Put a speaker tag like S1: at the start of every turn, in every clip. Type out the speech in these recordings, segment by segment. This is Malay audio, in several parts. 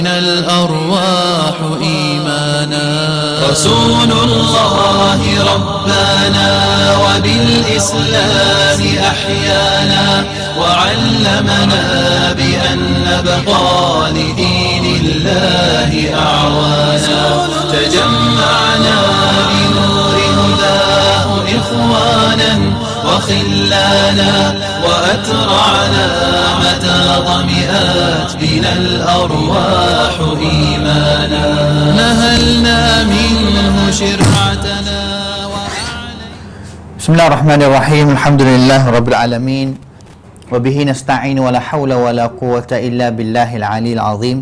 S1: بنا الأرواح إيمانا.
S2: رسول الله ربنا وبالإسلام أحيانا، وعلمنا بأن نبقى لدين الله أعوانا. تجمعنا بنور هداه إخوانا وخلانا، وأترعنا متى ضمئات بنا الأرواح إيمانا.
S1: نهلنا منه شرعتنا.
S3: بسم الله الرحمن الرحيم. الحمد لله رب العالمين، وبه نستعين ولا حول ولا قوة إلا بالله العلي العظيم.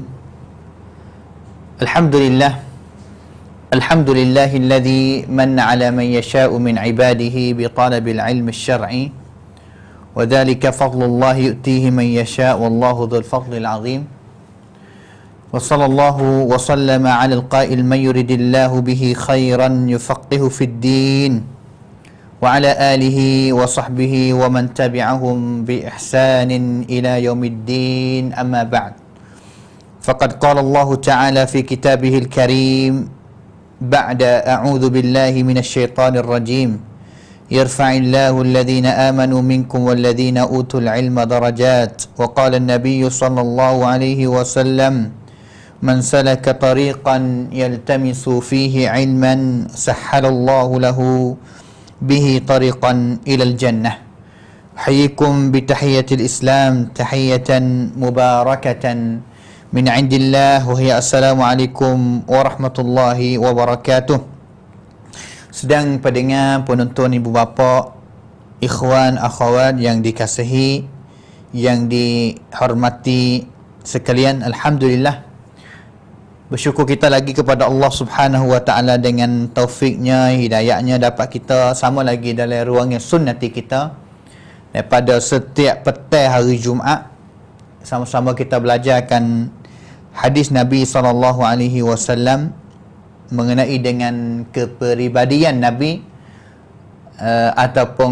S3: الحمد لله الذي من على من يشاء من عباده بطلب العلم الشرعي، وذلك فضل الله يؤتيه من يشاء والله ذو الفضل العظيم. وصلى الله وسلم على القائل من يرد الله به خيرا يفقه في الدين، وعلى آله وصحبه ومن تبعهم بإحسان إلى يوم الدين. أما بعد، فقد قال الله تعالى في كتابه الكريم بعد أعوذ بالله من الشيطان الرجيم: يرفع الله الذين آمنوا منكم والذين أوتوا العلم درجات. وقال النبي صلى الله عليه وسلم: من سلك طريقا يلتمس فيه علما سهل الله له به طريقا إلى الجنة. أحييكم بتحية الإسلام، تحية مباركة من عند الله، وهي السلام عليكم warahmatullahi wabarakatuh. Sedang pendengar, penonton, ibu bapa, ikhwan, akhwat yang dikasihi, yang dihormati sekalian, alhamdulillah, bersyukur kita lagi kepada Allah Subhanahu wa taala dengan taufiknya, hidayahnya dapat kita sama lagi dalam ruangan sunnati kita daripada setiap petang hari Jumaat. Sama-sama kita belajarkan hadis Nabi SAW mengenai dengan kepribadian Nabi ataupun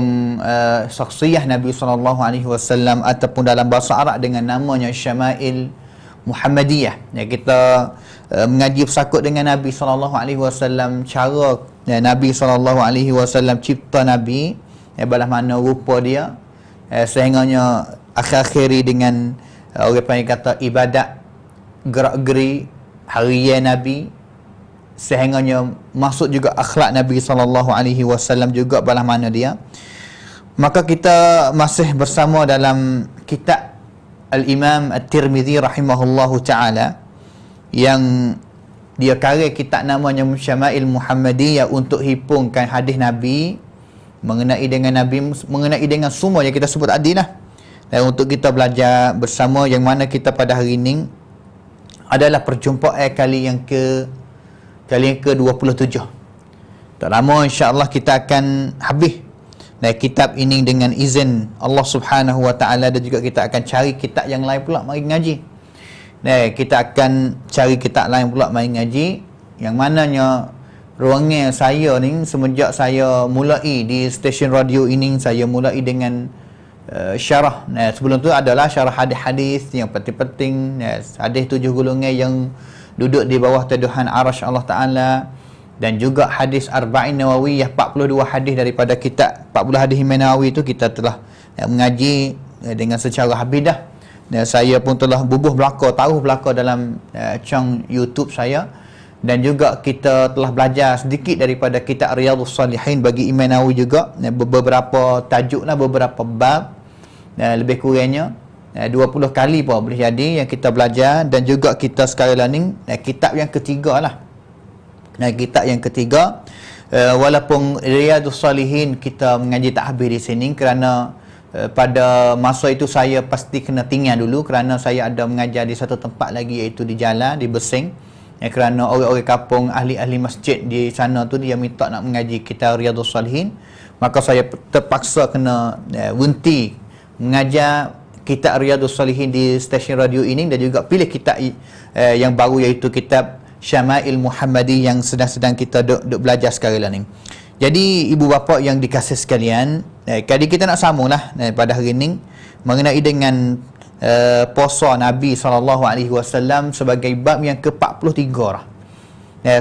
S3: syakhsiyah Nabi SAW, ataupun dalam bahasa Arab dengan namanya Syama'il Muhammadiyah. Ya, kita mengaji bersakut dengan Nabi SAW, cara Nabi SAW cipta Nabi, balas mana rupa dia, sehingganya akhir-akhiri dengan orang panggil kata ibadat gerak-geri harian Nabi, sehingganya masuk juga akhlak Nabi SAW juga balas mana dia. Maka kita masih bersama dalam kitab Al-Imam At-Tirmidzi rahimahullahu ta'ala, yang dia karya kitab namanya Syama'il Muhammadiyah untuk hipungkan hadis Nabi mengenai dengan semua yang kita sebut tadi lah. Dan untuk kita belajar bersama, yang mana kita pada hari ini adalah perjumpaan kali yang ke-27. Tak lama insya-Allah kita akan habis kitab ini dengan izin Allah Subhanahu wa taala, dan juga kita akan cari kitab yang lain pula mari ngaji. Kita akan cari kitab lain pula mari ngaji, yang mananya ruangan saya ni semenjak saya mulai di stesen radio ini, saya mulai dengan syarah. Sebelum tu adalah syarah hadis-hadis yang penting-penting, hadis 7 golongan yang duduk di bawah teduhan arasy Allah Taala, dan juga hadis Arba'in Nawawiyah, 42 hadis daripada kitab 40 hadis Imam Nawawi itu kita telah mengaji dengan secara habis dah. Dan saya pun telah taruh belaka dalam channel YouTube saya, dan juga kita telah belajar sedikit daripada kitab Riyadhus Salihin bagi Imam Nawawi juga, beberapa tajuk lah, beberapa bab, lebih kurangnya 20 kali pun boleh jadi yang kita belajar. Dan juga kita sekarang ni kitab yang ketiga lah. Kitab yang ketiga, walaupun Riyadhus Salihin kita mengaji tak habis di sini, kerana pada masa itu saya pasti kena tinggal dulu, kerana saya ada mengajar di satu tempat lagi, iaitu di Jalan, di Besing. Kerana orang-orang kampung, ahli-ahli masjid di sana tu dia minta nak mengaji kitab Riyadhus Salihin, maka saya terpaksa kena berhenti mengajar kitab Riyadhus Salihin di stesen radio ini, dan juga pilih kitab yang baru, iaitu kitab Syama'il Muhammadi yang sedang kita duk belajar sekarang ni. Jadi ibu bapa yang dikasih sekalian, kali kita nak sambunglah pada hari ini mengenai dengan puasa Nabi SAW sebagai bab yang ke-43 dah.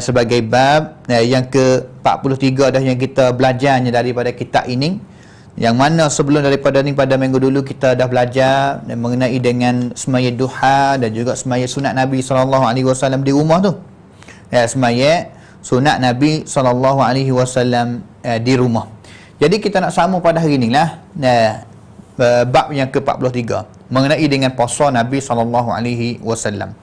S3: Sebagai bab yang ke-43 dah yang kita belajarnya daripada kitab ini, yang mana sebelum daripada ni pada minggu dulu kita dah belajar mengenai dengan semaya duha dan juga semaya sunat Nabi SAW di rumah tu. Semaya sunat Nabi SAW di rumah. Jadi kita nak sama pada hari ni lah bab yang ke-43 mengenai dengan puasa Nabi SAW.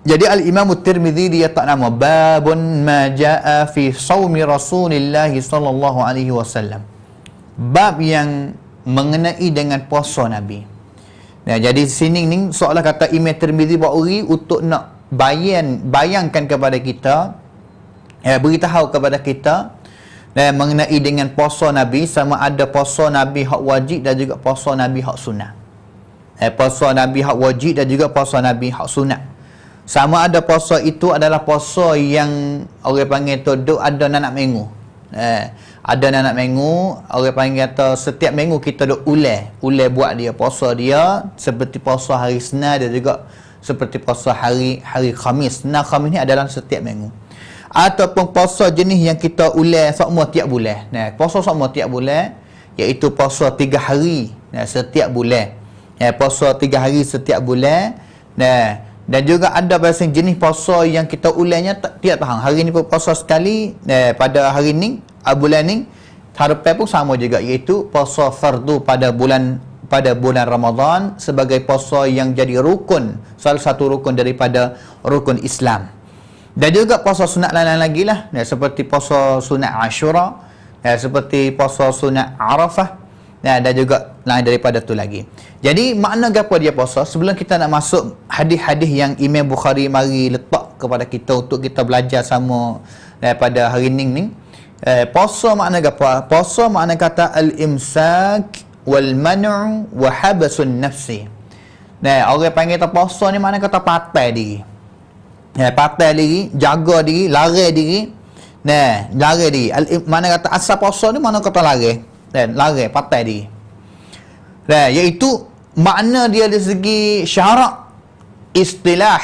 S3: Jadi Al-Imam At-Tirmidzi dia tak nama babun ma jaa fi shaumi Rasulillah sallallahu alaihi wasallam. Bab yang mengenai dengan puasa Nabi. Jadi sini ni seolah kata Imam Tirmidzi buat uri untuk nak bayangkan kepada kita, beritahu kepada kita mengenai dengan puasa Nabi, sama ada puasa Nabi hak wajib dan juga puasa Nabi hak sunat. Puasa Nabi hak wajib dan juga puasa Nabi hak sunat. Sama ada puasa itu adalah puasa yang orang panggil tu duk ada nanak minggu. Ada nanak minggu, orang panggil kata setiap minggu kita duk ulai buat dia puasa dia, seperti puasa hari Senin dan juga seperti puasa hari Khamis. Nah, Khamis ni adalah setiap minggu. Ataupun puasa jenis yang kita ulai semua tiap bulan. Puasa semua tiap bulan iaitu puasa 3 hari setiap bulan. Puasa 3 hari setiap bulan. Dan juga ada bahasa jenis puasa yang kita ulainya tiap tahun. Hari ni pun puasa sekali, pada hari ni, bulan ni, harapan pun sama juga, iaitu puasa fardu pada bulan Ramadan sebagai puasa yang jadi rukun, salah satu rukun daripada rukun Islam. Dan juga puasa sunat lain-lain lagi lah, seperti puasa sunat Ashura, seperti puasa sunat Arafah, dan juga lain daripada tu lagi. Jadi makna apa dia puasa? Sebelum kita nak masuk hadis-hadis yang Imam Bukhari mari letak kepada kita untuk kita belajar sama pada hari ni, puasa makna apa? Puasa makna kata al-imsak wal man'u wa habasun nafsi. Orang panggil kata puasa ni makna kata patai diri. Patai diri, jaga diri, lari diri. Lari diri. Mana kata asal puasa ni mana kata lari. Lari, patai diri. Iaitu makna dia dari segi syarak istilah,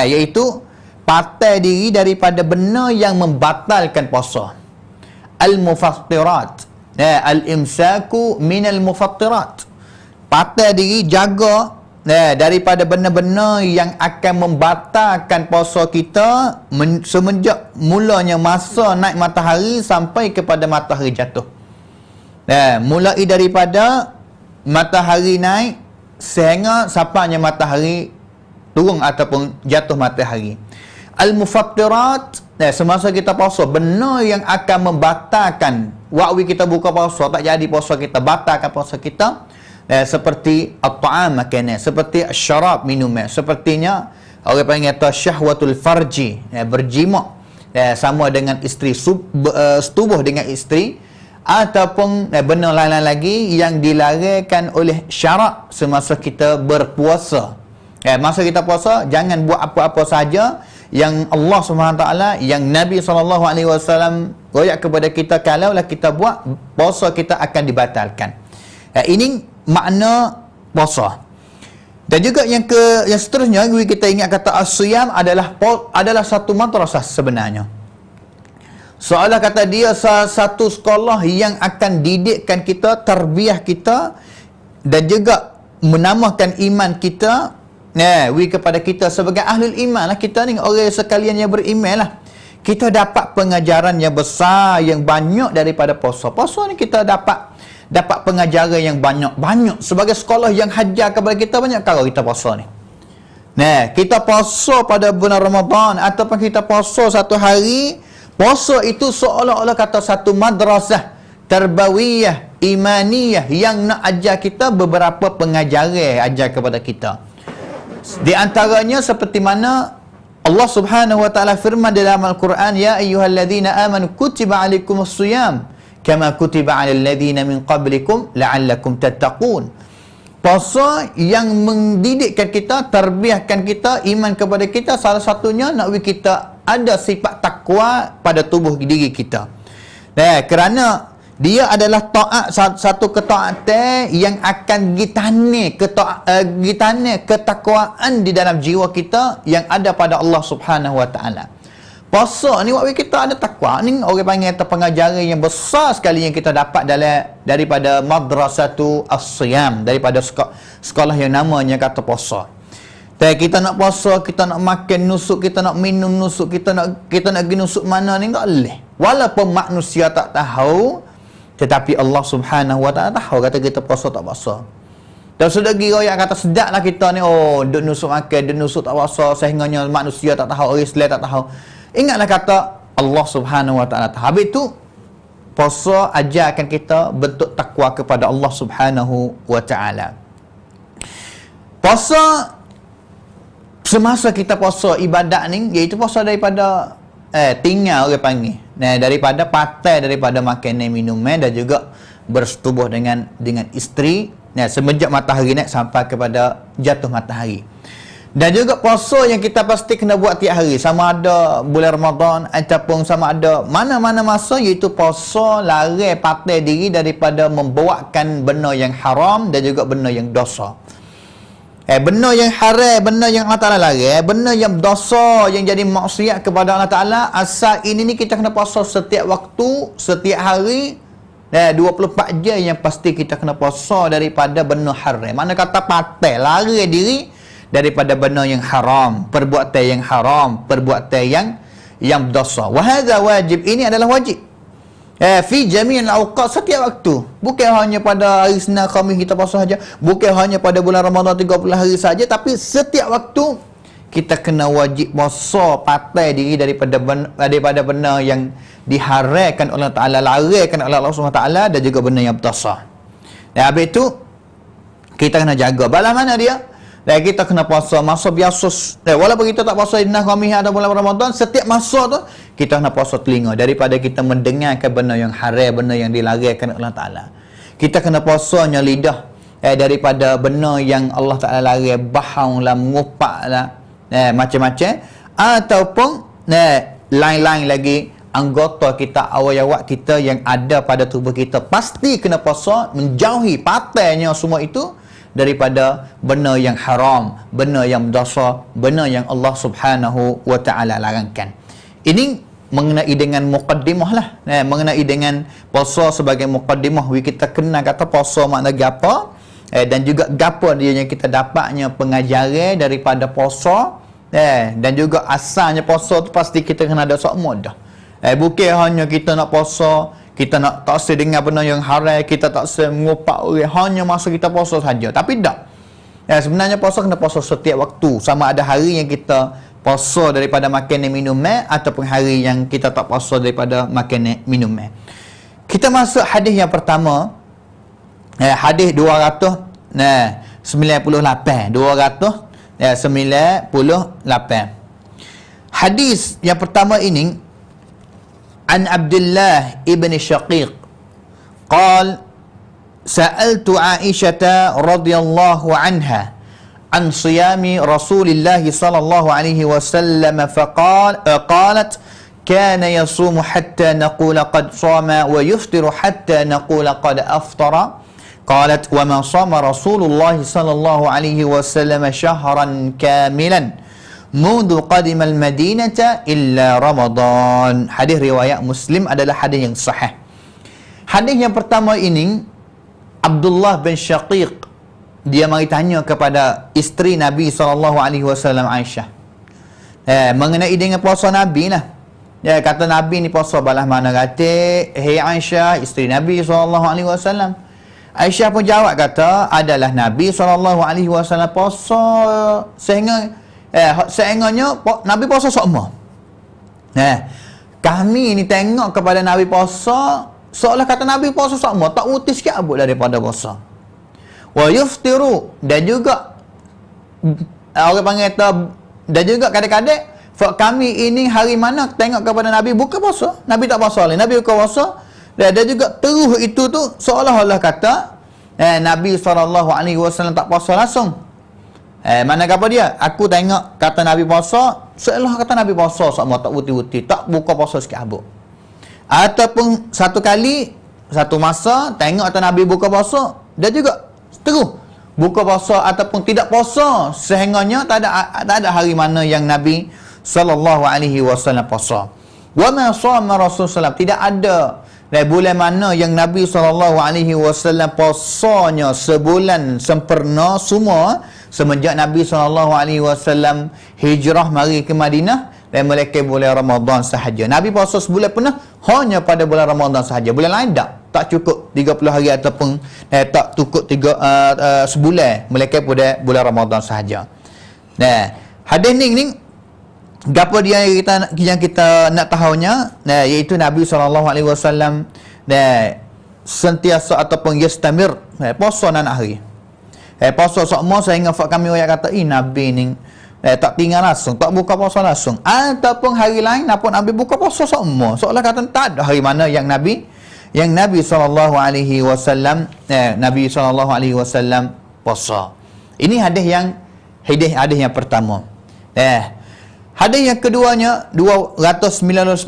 S3: iaitu patai diri daripada benda yang membatalkan puasa. Al-mufattirat, al-imsaku minal mufattirat. Patai diri, jaga daripada benda-benda yang akan membatalkan puasa kita semenjak mulanya masa naik matahari sampai kepada matahari jatuh. Mulai daripada matahari naik sehingga sampainya matahari turun ataupun jatuh matahari. Al-mufattirat, semasa kita puasa, benda yang akan membatalkan waktu kita buka puasa, tak jadi puasa kita, batalkan puasa kita, seperti at-ta'am makanan, seperti syarab minuman, sepertinya orang panggil kata syahwatul farji, berjima sama dengan isteri, setubuh dengan isteri, ataupun benda lain-lain lagi yang dilarangkan oleh syarak semasa kita berpuasa. Masa kita puasa, jangan buat apa-apa saja yang Allah SWT, yang Nabi SAW royak kepada kita, kalaulah kita buat, puasa kita akan dibatalkan. Ini makna puasa. Dan juga yang seterusnya, kita ingat kata as-siyam adalah satu madrasah sebenarnya. Seolah kata dia salah satu sekolah yang akan didikkan kita, tarbiyah kita, dan juga menambahkan iman kita, kepada kita sebagai ahlul iman lah. Kita ni orang sekalian yang beriman lah. Kita dapat pengajaran yang besar, yang banyak daripada puasa. Puasa ni kita dapat pengajaran yang banyak. Sebagai sekolah yang hajar kepada kita, banyak kalau kita puasa ni. Kita puasa pada bulan Ramadan ataupun kita puasa satu hari, puasa itu seolah-olah kata satu madrasah tarbawiyah, imaniyah yang nak ajar kita beberapa pengajaran ajar kepada kita. Di antaranya seperti mana Allah Subhanahu wa taala firman dalam Al-Quran, ya ayyuhalladzina amanu kutiba alaikumus-shiyam kama kutiba alal ladzina min qablikum la'allakum tattaqun. Puasa yang mendidikkan kita, tarbiyahkan kita, iman kepada kita, salah satunya nak kita ada sifat takwa pada tubuh diri kita. Kerana Dia adalah taat, satu ketaatan yang akan gitane ketakwaan di dalam jiwa kita yang ada pada Allah Subhanahu wa taala. Puasa ni waktu kita ada takwa ni, orang panggil pengajaran yang besar sekali yang kita dapat daripada madrasatu as-siyam, daripada sekolah yang namanya kata puasa. Kita nak puasa, kita nak makan nusuk, kita nak minum nusuk, kita nak pergi nusuk mana ni tak boleh. Walaupun manusia tak tahu, tetapi Allah Subhanahu wa taala tahu kata kita puasa tak puasa. Dan sudah kira yang kata sedaplah kita ni, oh duk nusuk makan, duk nusuk tak puasa, sehingganya manusia tak tahu, orang Islam tak tahu. Ingatlah kata Allah Subhanahu wa taala tahu. Habis tu puasa ajarkan kita bentuk takwa kepada Allah Subhanahu wa taala. Puasa, semasa kita puasa ibadat ni, iaitu puasa daripada tinggal orang panggil, daripada patai, daripada makanan minuman dan juga bersetubuh dengan isteri, semenjak matahari naik sampai kepada jatuh matahari. Dan juga puasa yang kita pasti kena buat tiap hari, sama ada bulan Ramadan ataupun sama ada mana-mana masa, iaitu puasa lari patai diri daripada membuatkan benda yang haram dan juga benda yang dosa. Benda yang haram, benda yang Allah Ta'ala larang, benda yang dosa, yang jadi maksiat kepada Allah Ta'ala, asal ini ni kita kena puasa setiap waktu, setiap hari, 24 jam yang pasti kita kena puasa daripada benda haram. Mana kata patai, lari diri daripada benda yang haram, perbuatan yang haram, perbuatan yang dosa. Wahadha wajib, ini adalah wajib. Fi jami'il awqat, setiap waktu. Bukan hanya pada hari Senin Khamis kita puasa saja, bukan hanya pada bulan Ramadan 30 hari saja, tapi setiap waktu kita kena wajib puasa, patai diri daripada benda yang diharamkan oleh Allah Taala, larangkan oleh Allah Subhanahu taala, dan juga benda yang berdosa. Dan habis itu kita kena jaga. Bala mana dia? Dan kita kena puasa masa biasa, walaupun kita tak puasa Senin Khamis atau bulan Ramadan, setiap masa tu kita kena puasa telinga daripada kita mendengarkan benda yang haram, benda yang dilarangkan Allah Taala. Kita kena puasanya lidah daripada benda yang Allah Taala larang, bahang lah, mengupak lah, macam-macam, ataupun lain-lain lagi anggota kita, awak-awak kita yang ada pada tubuh kita, pasti kena puasa menjauhi patainya semua itu daripada benda yang haram, benda yang dosa, benda yang Allah Subhanahu wa taala larangkan. Ini mengenai dengan muqaddimah lah, mengenai dengan puasa sebagai muqaddimah. Kita kenal kata puasa makna apa, dan juga gapo dia yang kita dapatnya pengajaran daripada puasa, dan juga asalnya puasa tu pasti kita kena ada semua dah. Bukan hanya kita nak puasa, kita nak tak usah dengar benda yang haram, kita tak usah mengupak orang hanya masa kita puasa saja. Tapi tak. Sebenarnya puasa kena puasa setiap waktu, sama ada hari yang kita puasa daripada makan minuman ataupun hari yang kita tak puasa daripada makan minuman. Kita masuk hadis yang pertama, hadis 298. 298. Hadis yang pertama ini, An Abdullah ibn Shaqiq قال سألت عائشة رضي الله عنها عن صيام رسول الله صلى الله عليه وسلم قالت كان يصوم حتى نقول قد صام ويفطر حتى نقول قد أفطر قالت وما صام رسول الله صلى الله عليه وسلم شهرا كاملا منذ قدم المدينة إلا رمضان. Hadis riwayat Muslim adalah hadis yang sahih. Hadis yang pertama ini, Abdullah bin Shaqiq, dia mari tanya kepada isteri Nabi SAW, Aisyah, mengenai dengan puasa Nabi lah. Kata Nabi ni puasa balas mana kata, hey Aisyah, isteri Nabi SAW. Aisyah pun jawab kata, adalah Nabi SAW puasa sehingga Nabi puasa semua. Kami ni tengok kepada Nabi puasa seolah kata Nabi puasa semua, tak utis sikit abut daripada puasa. Wa yuftiru, dan juga orang panggil dan juga kadang-kadang kami ini hari mana tengok kepada Nabi buka puasa, Nabi tak puasa lagi, Nabi buka puasa, dan juga terus itu tu seolah-olah kata Nabi SAW tak puasa langsung. Mana kata dia? Aku tengok kata Nabi puasa, seolah kata Nabi puasa semua, tak uti-uti, tak buka puasa sikit habuk. Ataupun satu kali satu masa tengok atas Nabi buka puasa, dia juga terus buka puasa ataupun tidak puasa sehingganya tak ada hari mana yang Nabi sallallahu alaihi wasallam puasa. Wa ma shama Rasulullah, tidak ada bulan mana yang Nabi sallallahu alaihi wasallam puasanya sebulan sempurna semua semenjak Nabi sallallahu alaihi wasallam hijrah mari ke Madinah dan melekat bulan Ramadan sahaja. Nabi puasa sebulan penuh hanya pada bulan Ramadan sahaja. Bulan lain tak cukup 30 hari ataupun tak cukup sebulan melekat pada bulan Ramadan sahaja. Nah, hadis ni gapo dia yang kita nak tahunya, iaitu Nabi SAW sentiasa ataupun yastamir puasa 6 hari. Puasa sokmo sehingga kami orang kata Nabi ni tak tinggal langsung, tak buka puasa langsung, ataupun hari lain apun Nabi buka puasa sokmo, seolah kata tak ada hari mana yang Nabi SAW Nabi SAW puasa. Ini hadis yang pertama. Hadis yang keduanya 299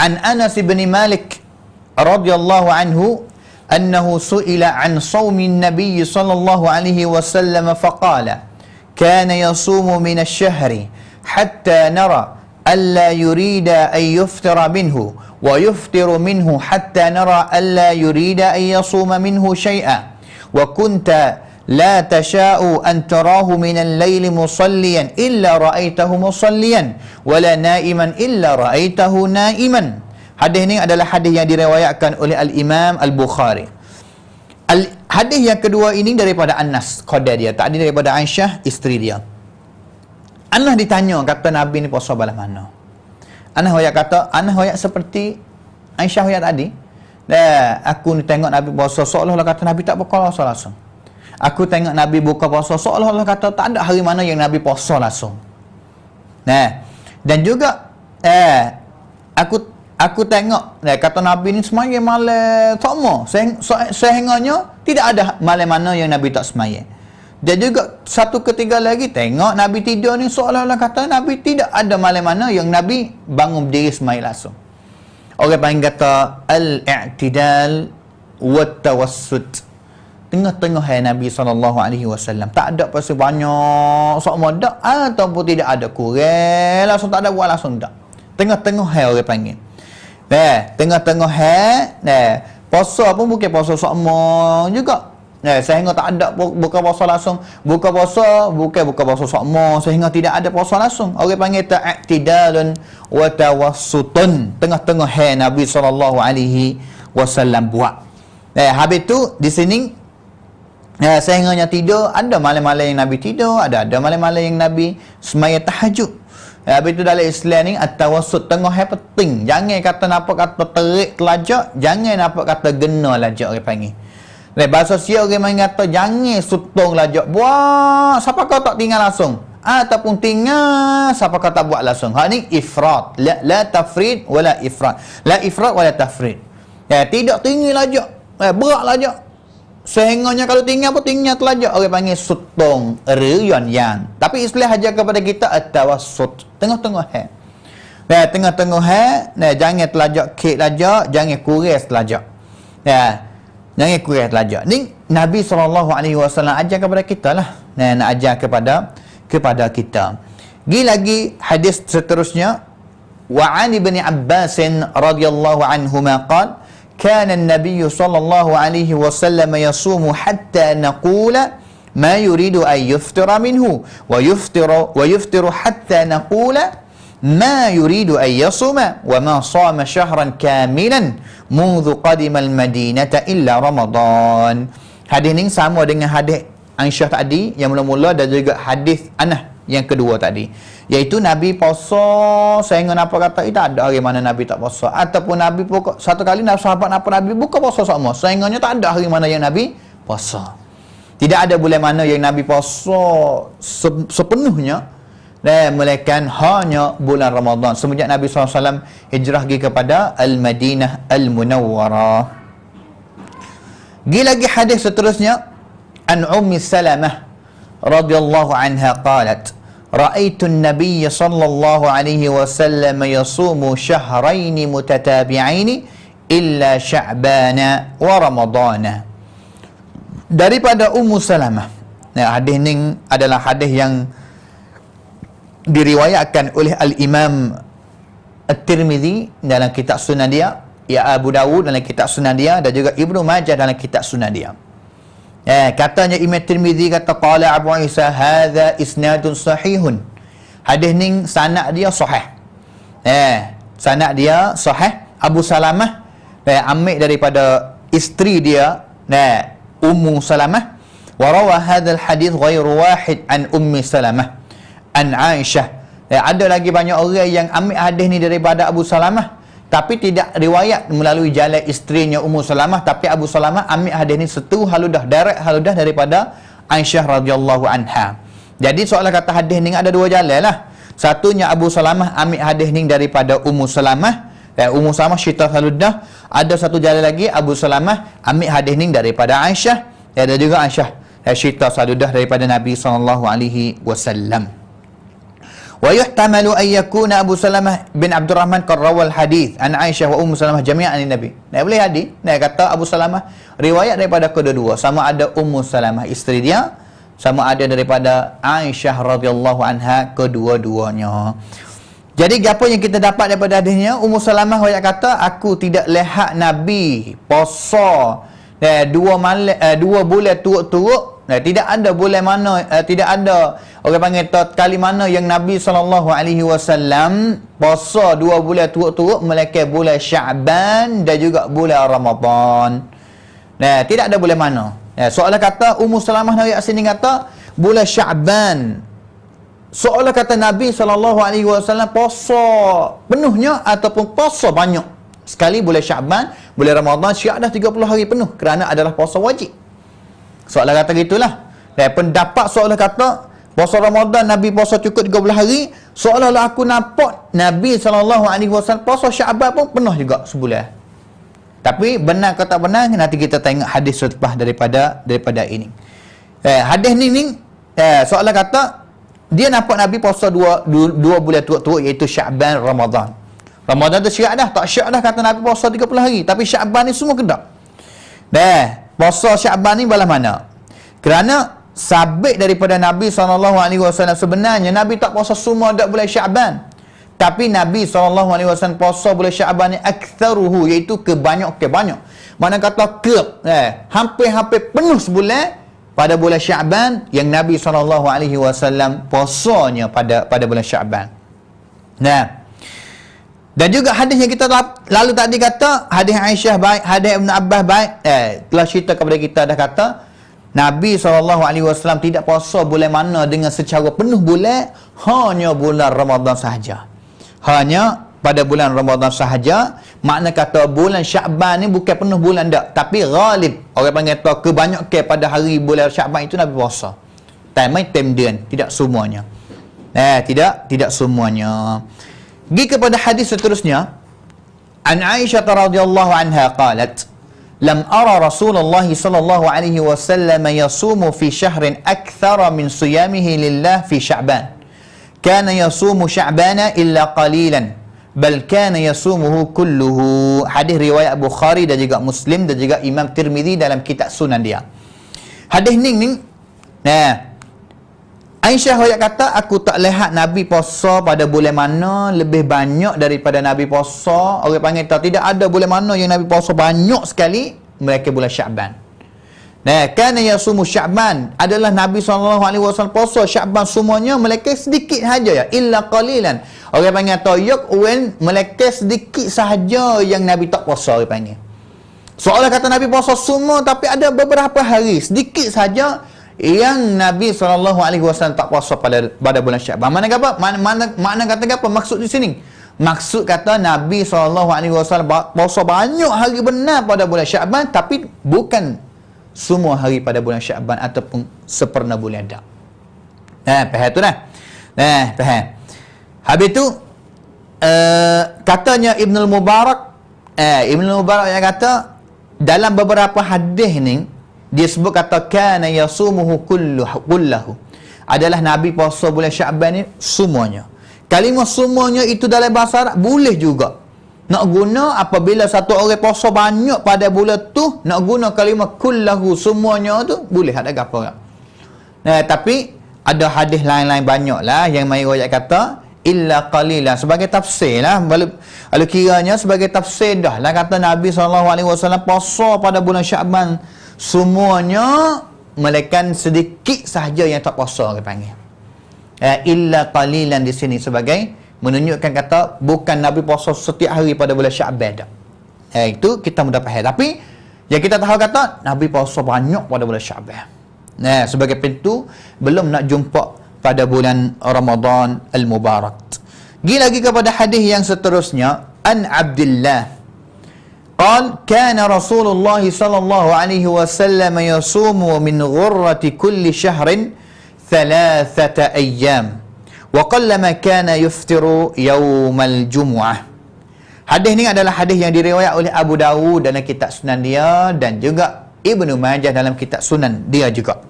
S3: an Anas bin Malik radhiyallahu anhu annahu su'ila an shaumin nabiy sallallahu alaihi wasallam faqala kana yasumu min ash-shahri hatta nara alla yurida an yuftira minhu wa yuftiru minhu hatta nara alla yurida an yasuma minhu shay'a wa kunta لا تشاء أن تراه من الليل مصليا إلا رأيته مصليا ولا نائما إلا رأيته نائما. Hadis ini adalah hadis yang diriwayatkan oleh Al-Imam Al-Bukhari. Hadis yang kedua ini daripada Anas, qadar dia, tak ada daripada Aisyah, isteri dia. Anas ditanya, kata Nabi ni puasa balas mana? Anas hoyak seperti Aisyah hoyak tadi. Aku ni tengok Nabi puasa seolah-olah kata Nabi tak buka puasa langsung. Aku tengok Nabi buka puasa seolah-olah kata tak ada hari mana yang Nabi puasa langsung. Dan juga aku tengok kata Nabi ni semaya malam sama. Sehingganya tidak ada malam mana yang Nabi tak semaya. Dan juga satu ketiga lagi tengok Nabi tidur ni seolah-olah kata Nabi tidak ada malam mana yang Nabi bangun berdiri semaya langsung. Orang panggil kata al-i'tidal wa tawassut. Tengah-tengah Nabi SAW. Tak ada pasal banyak sama dak ataupun tidak ada kurang langsung tak ada buat langsung tak. Tengah-tengah orang panggil. Tengah-tengah puasa pun bukan puasa sama juga. Sehingga tak ada buka puasa langsung. Buka puasa bukan buka puasa sama sehingga tidak ada puasa langsung. Orang panggil ta'tidalun wa tawassutun. Tengah-tengah Nabi SAW buat. Habis tu di sini sehingganya tidur, ada malam-malam yang Nabi tidur, ada malam-malam yang Nabi semaya tahajud. Habis itu dalam Islam ni at-tawassut, tengah penting. Jangan kata nampak kata terik telajak, jangan nampak kata gena lajak orang panggil. Bahasa Sia orang main kata jangan sutong lajak. Buat siapa kau tak tinggal langsung ataupun tinggal siapa kau tak buat langsung. Hak ni ifrat. La tafrid wala ifrat. La ifrat wala tafrid. Tidak tinggal lajak. Berat lajak. Sehingganya kalau tinggal pun tinggal telajak, orang panggil sutong riyan yang. Tapi istilah aja kepada kita at-tawassut, tengah-tengah tengah-tengah jangan telajak kek lajak, jangan kuras telajak. Jangan kuras telajak. Ni Nabi SAW ajar kepada kita lah. Nak ajar kepada kita. Lagi hadis seterusnya, wa 'an ibn Abbas radhiyallahu anhuma qala كان النبي صلى الله عليه وسلم يصوم حتى نقول ما يريد أن يفطر منه ويفطر حتى نقول ما يريد أن يصوم وما صام شهرا كاملا منذ قدم المدينة إلا رمضان. Hadis ini sama dengan hadis Aisyah tadi yang mula-mula dan juga hadis Anas yang kedua tadi, iaitu Nabi puasa sehingga apa kata tak ada hari mana Nabi tak puasa, ataupun Nabi pokok satu kali sahabat Nabi buka puasa sama sehingga tak ada hari mana yang Nabi puasa. Tidak ada bulan mana yang Nabi puasa sepenuhnya, melainkan hanya bulan Ramadan semenjak Nabi SAW hijrah pergi kepada Al-Madinah Al-Munawwarah. Lagi hadis seterusnya an Ummi Salamah radhiyallahu anha qalat رأيت النبي صلى الله عليه وسلم يصوم شهرين متتابعين illa Sya'bana wa Ramadana. Daripada Ummu Salamah. Hadis ni adalah hadis yang diriwayatkan oleh Al-Imam At-Tirmizi dalam kitab Sunan dia, ya Abu Dawud dalam kitab Sunan dia, dan juga Ibnu Majah dalam kitab Sunan dia. Katanya Imam Tirmizi kata qala Abu Isa hadza isnadun sahihun. Hadis ni sanad dia sahih. Sanad dia sahih. Abu Salamah ambil daripada isteri dia, Ummu Salamah. Wa rawa hadzal hadis ghairu wahid an Ummi Salamah an Aisyah. Ada lagi banyak orang yang ambil hadis ni daripada Abu Salamah, tapi tidak riwayat melalui jalan isterinya Ummu Salamah, tapi Abu Salamah ambil hadis ni setu haludah, direct haludah daripada Aisyah radhiyallahu anha. Jadi soalan kata hadis ni ada dua jalan lah. Satunya Abu Salamah ambil hadis ni daripada Ummu Salamah, Ummu Salamah cerita haludah. Ada satu jalan lagi Abu Salamah ambil hadis ni daripada Aisyah, ada juga Aisyah cerita haludah daripada Nabi sallallahu alaihi wasallam. Wa yuhtamalu an yakuna Abu Salamah bin Abdurrahman qad rawal hadis an Aisyah wa Ummu Salamah jami'an an Nabi. Boleh hadis kata Abu Salamah riwayat daripada kedua-dua, sama ada Ummu Salamah isteri dia, sama ada daripada Aisyah radhiyallahu anha, kedua-duanya. Jadi apa yang kita dapat daripada hadisnya, Ummu Salamah riwayat kata aku tidak lihat Nabi puasa 2 bulan turut-turut. Tidak ada bulan mana, tidak ada orang panggil kali mana yang Nabi SAW puasa 2 bulan turut-turut, melainkan bulan Sya'ban dan juga bulan Ramadan. Tidak ada bulan mana. Soalan kata Ummu Salamah dari sini kata bulan Sya'ban. Soalan kata Nabi SAW puasa penuhnya ataupun puasa banyak. Sekali bulan Sya'ban, bulan Ramadan Syiah dah 30 hari penuh kerana adalah puasa wajib. Soalan kata gitulah. Dan pendapat soalan kata puasa Ramadan Nabi puasa cukup 30 hari, seolah-olah aku nampak Nabi SAW puasa Sya'ban pun penuh juga sebulan. Tapi benar ke tak benar, nanti kita tengok hadis selepas daripada ini. Hadis ni soalan kata dia nampak Nabi puasa dua bulan turut-turut, iaitu Sya'ban, Ramadan. Ramadan tu syiak dah, tak syiak dah kata Nabi puasa 30 hari, tapi Sya'ban ni semua kedak. Puasa Sya'ban ni balas mana? Kerana sabit daripada Nabi SAW sebenarnya Nabi tak puasa semua dak bulan Sya'ban. Tapi Nabi SAW puasa bulan Sya'ban ni aktsaruhu, iaitu kebanyak. Mana kata hampir-hampir penuh sebulan pada bulan Sya'ban yang Nabi SAW puasanya pada bulan Sya'ban. Dan juga hadis yang kita lalu tadi kata, hadis Aisyah baik, hadis Ibn Abbas baik, telah cerita kepada kita dah kata Nabi SAW tidak puasa bulan mana dengan secara penuh bulan, hanya bulan Ramadan sahaja. Hanya pada bulan Ramadan sahaja. Makna kata bulan Sya'ban ni bukan penuh bulan dak, tapi ghalib, orang panggil tu kebanyakan pada hari bulan Sya'ban itu Nabi puasa. Time dia, tidak semuanya. Tidak semuanya. Pergi kepada hadis seterusnya. An Aisyah radhiyallahu anha qalat lam ara Rasulullah sallallahu alaihi wasallam yasumu fi syahrin akthara min siyamihi lillah fi Sya'ban. Kana yasumu Sya'bana illa qalilan bal kana yasumuhu kulluhu. Hadis riwayat Bukhari dan juga Muslim dan juga Imam Tirmizi dalam kitab Sunan dia. Hadis ni Aisyah hoyak kata aku tak lihat Nabi puasa pada bulan mana lebih banyak daripada Nabi puasa, orang panggil tidak ada bulan mana yang Nabi puasa banyak sekali melainkan bulan Sya'ban. Kana yasumu Sya'ban, adalah Nabi SAW puasa Sya'ban semuanya melainkan sedikit saja ya, illa qalilan. Orang panggil melainkan sedikit sahaja yang Nabi tak puasa, orang panggil. Soalan kata Nabi puasa semua, tapi ada beberapa hari sedikit saja yang Nabi SAW tak puasa pada bulan Sya'ban. Mana kata apa? Maksud di sini, maksud kata Nabi SAW puasa banyak hari benar pada bulan Sya'ban, tapi bukan semua hari pada bulan Sya'ban ataupun seperna bulan dak. Faham tu dah? Faham. Habis tu katanya Ibnul Mubarak yang kata dalam beberapa hadis ni dia sebut kata kana yasumuhu kullahu, adalah Nabi puasa bulan Sya'ban ni semuanya. Kalimah semuanya itu dalam bahasa Arab boleh juga. Nak guna apabila satu orang puasa banyak pada bulan tu, nak guna kalimah kullahu semuanya tu boleh, ada gapo tak? Tapi ada hadis lain-lain banyaklah yang mai riwayat kata illa qalilan sebagai tafsir lah. Kalau kiranya sebagai tafsir dah lah kata Nabi SAW puasa pada bulan Syaban semuanya, melainkan sedikit sahaja yang tak puasa dia panggil. Illa qalilan di sini sebagai menunjukkan kata bukan Nabi puasa setiap hari pada bulan Syaban dah. Itu kita mudah faham. Tapi yang kita tahu kata Nabi puasa banyak pada bulan Syaban. Sebagai pintu belum nak jumpa pada bulan Ramadan al-Mubarak. Pergi lagi kepada hadis yang seterusnya, an Abdullah قال كان رسول الله صلى الله عليه وسلم يصوم من غرة كل شهر 3 أيام وقلما كان يفطر يوم الجمعة. Hadis ni adalah hadis yang diriwayat oleh Abu Dawud dalam kitab Sunan dia dan juga Ibnu Majah dalam kitab Sunan dia juga.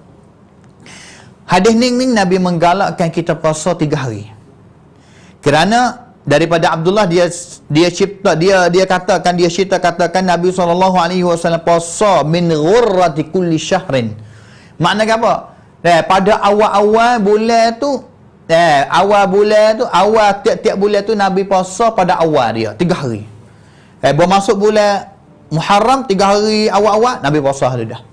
S3: Hadis ni Nabi menggalakkan kita puasa 3 hari. Kerana daripada Abdullah dia katakan Nabi SAW puasa min ghurrati kulli syahrin. Maknanya apa? Pada awal-awal bulan tu, awal tiap-tiap bulan tu Nabi puasa pada awal dia 3 hari. Bermasuk bulan Muharram 3 hari awal-awal Nabi puasa dah.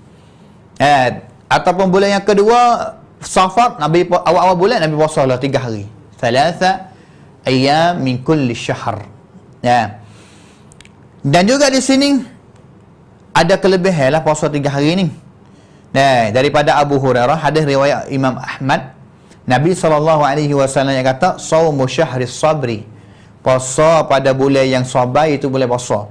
S3: Ataupun bulan yang kedua Safar, Nabi awal-awal bulan Nabi puasa lah 3 hari. 3 ayyam min kulli syahr. Dan juga di sini ada kelebihan lah puasa 3 hari ni. Daripada Abu Hurairah, hadis riwayat Imam Ahmad, Nabi SAW yang kata saumu syahri sabri, puasa pada bulan yang sabar itu boleh puasa.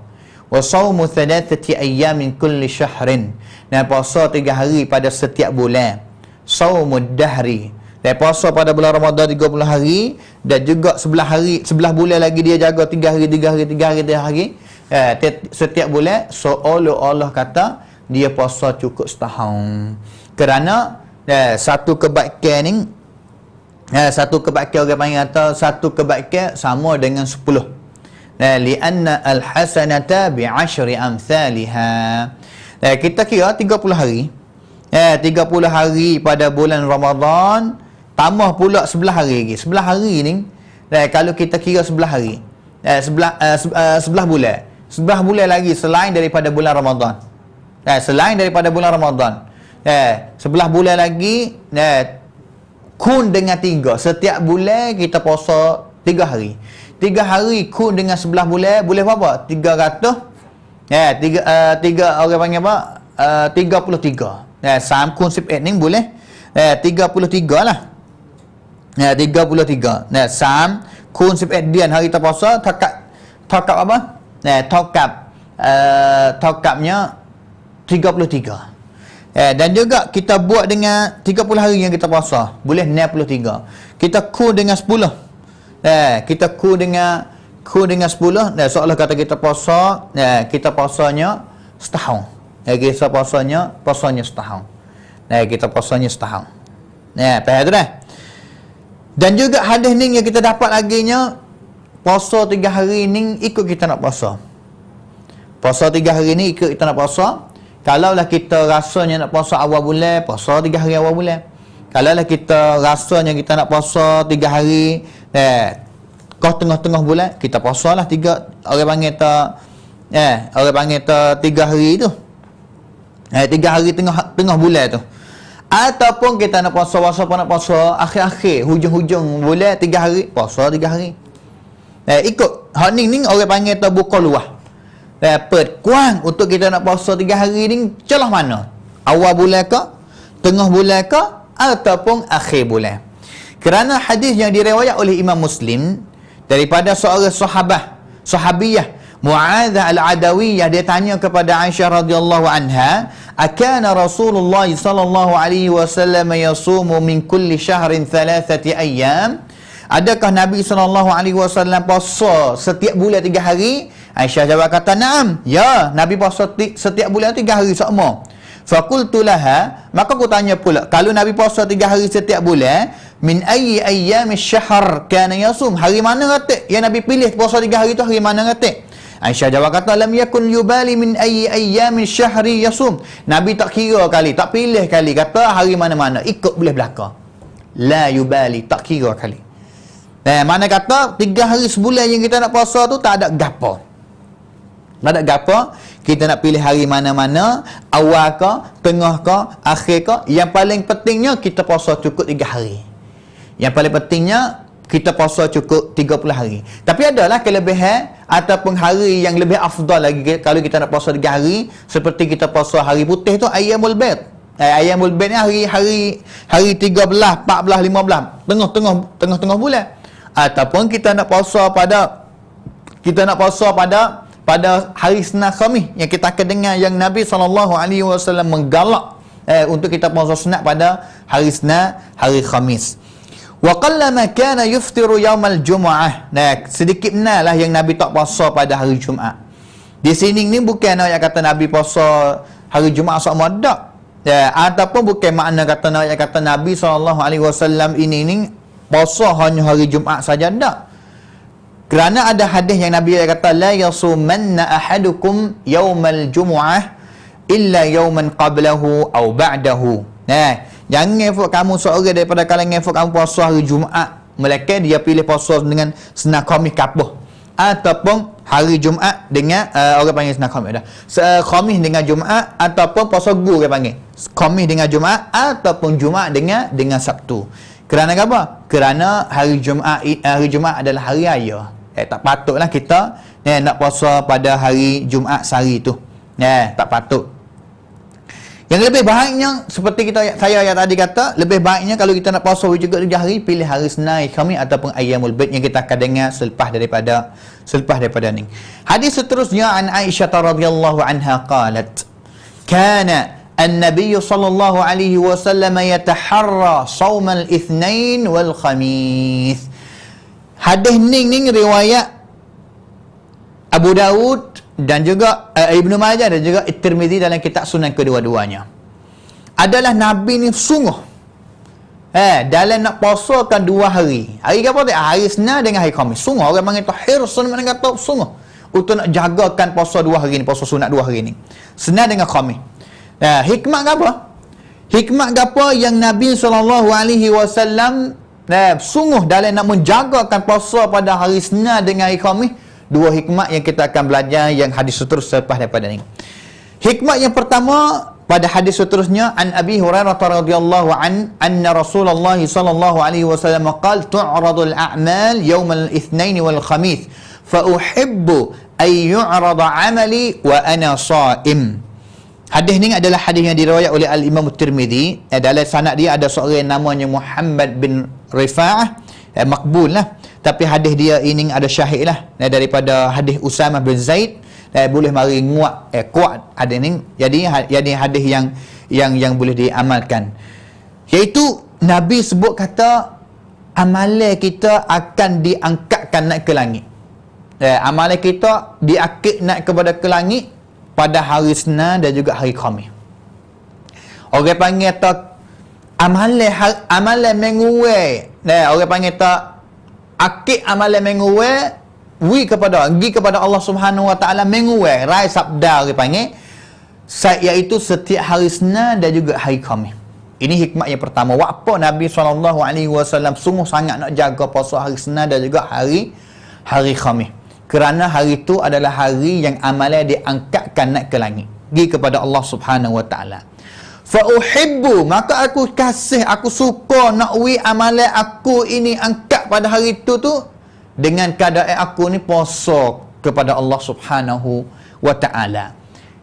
S3: Wa saumu 3 ayyam min kulli syahrin, dan puasa 3 hari pada setiap bulan. Saumud dahri, dan puasa pada bulan Ramadan 30 hari, dan juga 11 bulan lagi dia jaga 3 hari. Setiap bulan seolah-olah kata dia puasa cukup setahun. Kerana satu kebaikan ni, satu kebaikan orang panggil kata satu kebaikan sama dengan 10. Lianna al-hasanata bi'ashri amthaliha. Kita kira 30 hari. 30 hari pada bulan Ramadan, tambah pula 11 hari lagi. 11 hari ni, kalau kita kira 11 hari, 11 bulan. 11 bulan lagi selain daripada bulan Ramadan. Selain daripada bulan Ramadan. 11 bulan lagi, kun dengan 3. Setiap bulan kita puasa 3 hari. 3 hari kun dengan 11 bulan, boleh berapa? 300. 3 orang panggil apa? 33. Sam kun 18 ni boleh 33 lah. 33. Sam kun 18 hari kita puasa, tokap apa? Tokapnya 33. Dan juga kita buat dengan 30 hari yang kita puasa, boleh 63. Kita kun dengan 10. Kita kun dengan 10, seolah kata kita puasa, kita puasanya setahun. Kita puasanya setahun. Kita puasanya setahun. Faham tu dah? Dan juga hadis ni yang kita dapat lagi nya, puasa 3 hari ni ikut kita nak puasa. Puasa 3 hari ni ikut kita nak puasa. Kalaulah kita rasanya nak puasa awal bulan, puasa 3 hari awal bulan. Kalaulah kita rasanya kita nak puasa 3 hari kau tengah-tengah bulan, kita puasalah 3, orang panggil orang panggil 3 hari tu. 3 hari tengah bulan tu. Ataupun kita nak puasa akhir-akhir, hujung-hujung bulan 3 hari, puasa 3 hari. Ikut hak ni orang panggil buka luah. Kuang untuk kita nak puasa 3 hari ni celah mana? Awal bulan ke, tengah bulan ke, ataupun akhir bulan. Kerana hadis yang diriwayat oleh Imam Muslim daripada seorang sahabiyah Mu'adzah al-Adawiyah, dia tanya kepada Aisyah radhiyallahu anha, akana Rasulullah sallallahu alaihi wasallam yasumu min kulli syahrin 3 ayyam? Adakah Nabi sallallahu alaihi wasallam puasa setiap bulan 3 hari? Aisyah jawab kata, "Na'am." Ya, Nabi puasa setiap bulan 3 hari sama. Faqultu laha, maka aku tanya pula, kalau Nabi puasa 3 hari setiap bulan, min ayyi ayyamish syahr kana yasum? Hari mana kata yang Nabi pilih puasa 3 hari tu, hari mana kata? Aisyah jawab kata, lam yakun yubali min ayyi ayyamin syahri yasum. Nabi tak kira kali, tak pilih kali, kata hari mana-mana ikut boleh belaka. La yubali, tak kira kali. Mana kata 3 hari sebulan yang kita nak puasa tu tak ada gapo. Tak ada gapo, kita nak pilih hari mana-mana, awal ke, tengah ke, akhir ke. Yang paling pentingnya kita puasa cukup 3 hari. Yang paling pentingnya kita puasa cukup 30 hari. Tapi adalah kelebihan ataupun hari yang lebih afdal lagi kalau kita nak puasa 3 hari, seperti kita puasa hari putih tu Ayyamul Bid. Ayyamul Bid ni hari 13, 14, 15, tengah-tengah bulan. Ataupun kita nak puasa pada hari Senin Khamis, yang kita akan dengar yang Nabi SAW menggalak untuk kita puasa sunat pada hari Senin, hari Khamis. Wa qallama kana yuftiru yaumal jumu'ah. Nah, sedikit benalah yang Nabi tak puasa pada hari Jumaat. Di sini ni bukan nak kata Nabi puasa hari Jumaat sama dak. Ataupun bukan makna kata Nabi SAW ini puasa hanya hari Jumaat saja dak. Kerana ada hadis yang Nabi kata, la yasumanna ahadukum yaumal jumu'ah illa yauman qablahu aw ba'dahu. Jangan kamu seorang daripada kalangan kamu puasa hari Jumaat, melainkan dia pilih puasa dengan Senin Khamis kapuh, ataupun hari Jumaat dengan orang panggil Senin Khamis dah. Khamis dengan Jumaat, ataupun puasa gu dia panggil. Khamis dengan Jumaat, ataupun Jumaat dengan Sabtu. Kerana apa? Kerana hari Jumaat adalah hari raya. Tak patutlah kita nak puasa pada hari Jumaat sehari tu. Tak patut. Yang lebih baiknya, seperti saya yang tadi kata, lebih baiknya kalau kita nak puasa juga 3 hari, pilih hari Senin, Khamis ataupun Ayyamul Bid yang kita akan dengar selepas daripada ni. Hadis seterusnya, an Aisyah radhiyallahu anha qalat, kana an-nabiy sallallahu alaihi wasallam yataharra shaum al-ithnain wal khamis. Hadis ni riwayat Abu Daud dan juga Ibnu Majah dan juga At-Tirmizi dalam kitab Sunan kedua-duanya. Adalah Nabi ni sungguh dalam nak puasakan 2 hari. Hari apa tu? Hari Senin dengan hari Khamis. Sungguh orang panggil tu hirsun, mana kata sungguh untuk nak jagakan puasa 2 hari ni, puasa sunat 2 hari ni. Senin dengan Khamis. Hikmat apa? Hikmat apa yang Nabi SAW sungguh dalam nak menjagakan puasa pada hari Senin dengan hari Khamis? 2 hikmat yang kita akan belajar yang hadis seterusnya selepas daripada ni. Hikmat yang pertama pada hadis seterusnya, an Abi Hurairah radhiyallahu anna Rasulullah sallallahu alaihi wasallam qala tu'radul a'mal yawm al-ithnain wal khamis fa uhibbu ay yu'rada 'amali wa ana sha'im. Hadis ni adalah hadis yang diriwayat oleh Al-Imam At-Tirmizi. Dalam sanad dia ada seorang yang namanya Muhammad bin Rifa'ah, makbul lah. Tapi hadis dia ini ada syahid lah daripada hadis Usamah bin Zaid. Boleh mari kuat hadis ni. Jadi hadis yang boleh diamalkan. Iaitu Nabi sebut kata amalan kita akan diangkatkan naik ke langit. Amalan kita diangkat naik kepada ke langit pada hari Senin dan juga hari Khamis. Orang panggil tak amalan minggu. Orang panggil tak akik amalan minggu pergi kepada Allah Subhanahu Wa Taala minggu rai sabda orang panggil, iaitu setiap hari Senin dan juga hari Khamis. Ini hikmat yang pertama. Apa Nabi SAW sungguh sangat nak jaga puasa hari Senin dan juga hari Khamis. Kerana hari itu adalah hari yang amalan diangkatkan naik ke langit, pergi kepada Allah Subhanahu Wa Taala. Fa uhibbu, maka aku kasih, aku suka nak amalan aku ini angkat pada hari itu tu dengan keadaan aku ni puasa kepada Allah Subhanahu Wa Taala.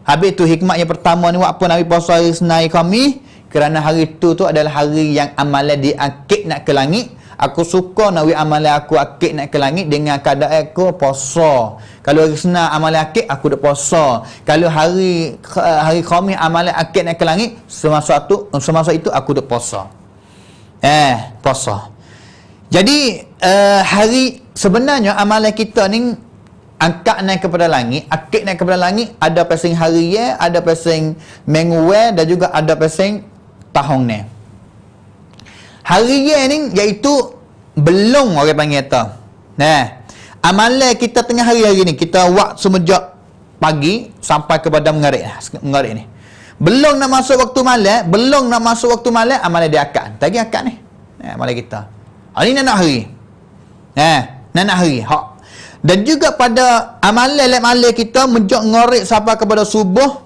S3: Habis tu hikmat yang pertama ni, apa Nabi puasa hari Senin Khamis? Kerana hari itu tu adalah hari yang amalan diangkat nak ke langit. Aku suka nak amalan aku akik nak ke langit dengan keadaan aku puasa. Kalau hari Senin amalan akik, aku dah puasa. Kalau hari Khamis amalan akik nak ke langit, semasa itu aku dah puasa. Puasa. Jadi sebenarnya amalan kita ni angkat naik kepada langit, akik naik kepada langit, ada pasing hari ya, ada pasing minggu dan juga ada pasing tahun ni. Hari ni iaitu belum orang panggil tu. amalan kita tengah hari ni, kita buat semenjak pagi sampai kepada mengarik ni. Belum nak masuk waktu malam, amalan dia akad. Tadi akad ni. Amalan kita. Ini nak hari. Nak hari. Hak. Dan juga pada amalan kita menjak ngorek sampai kepada subuh.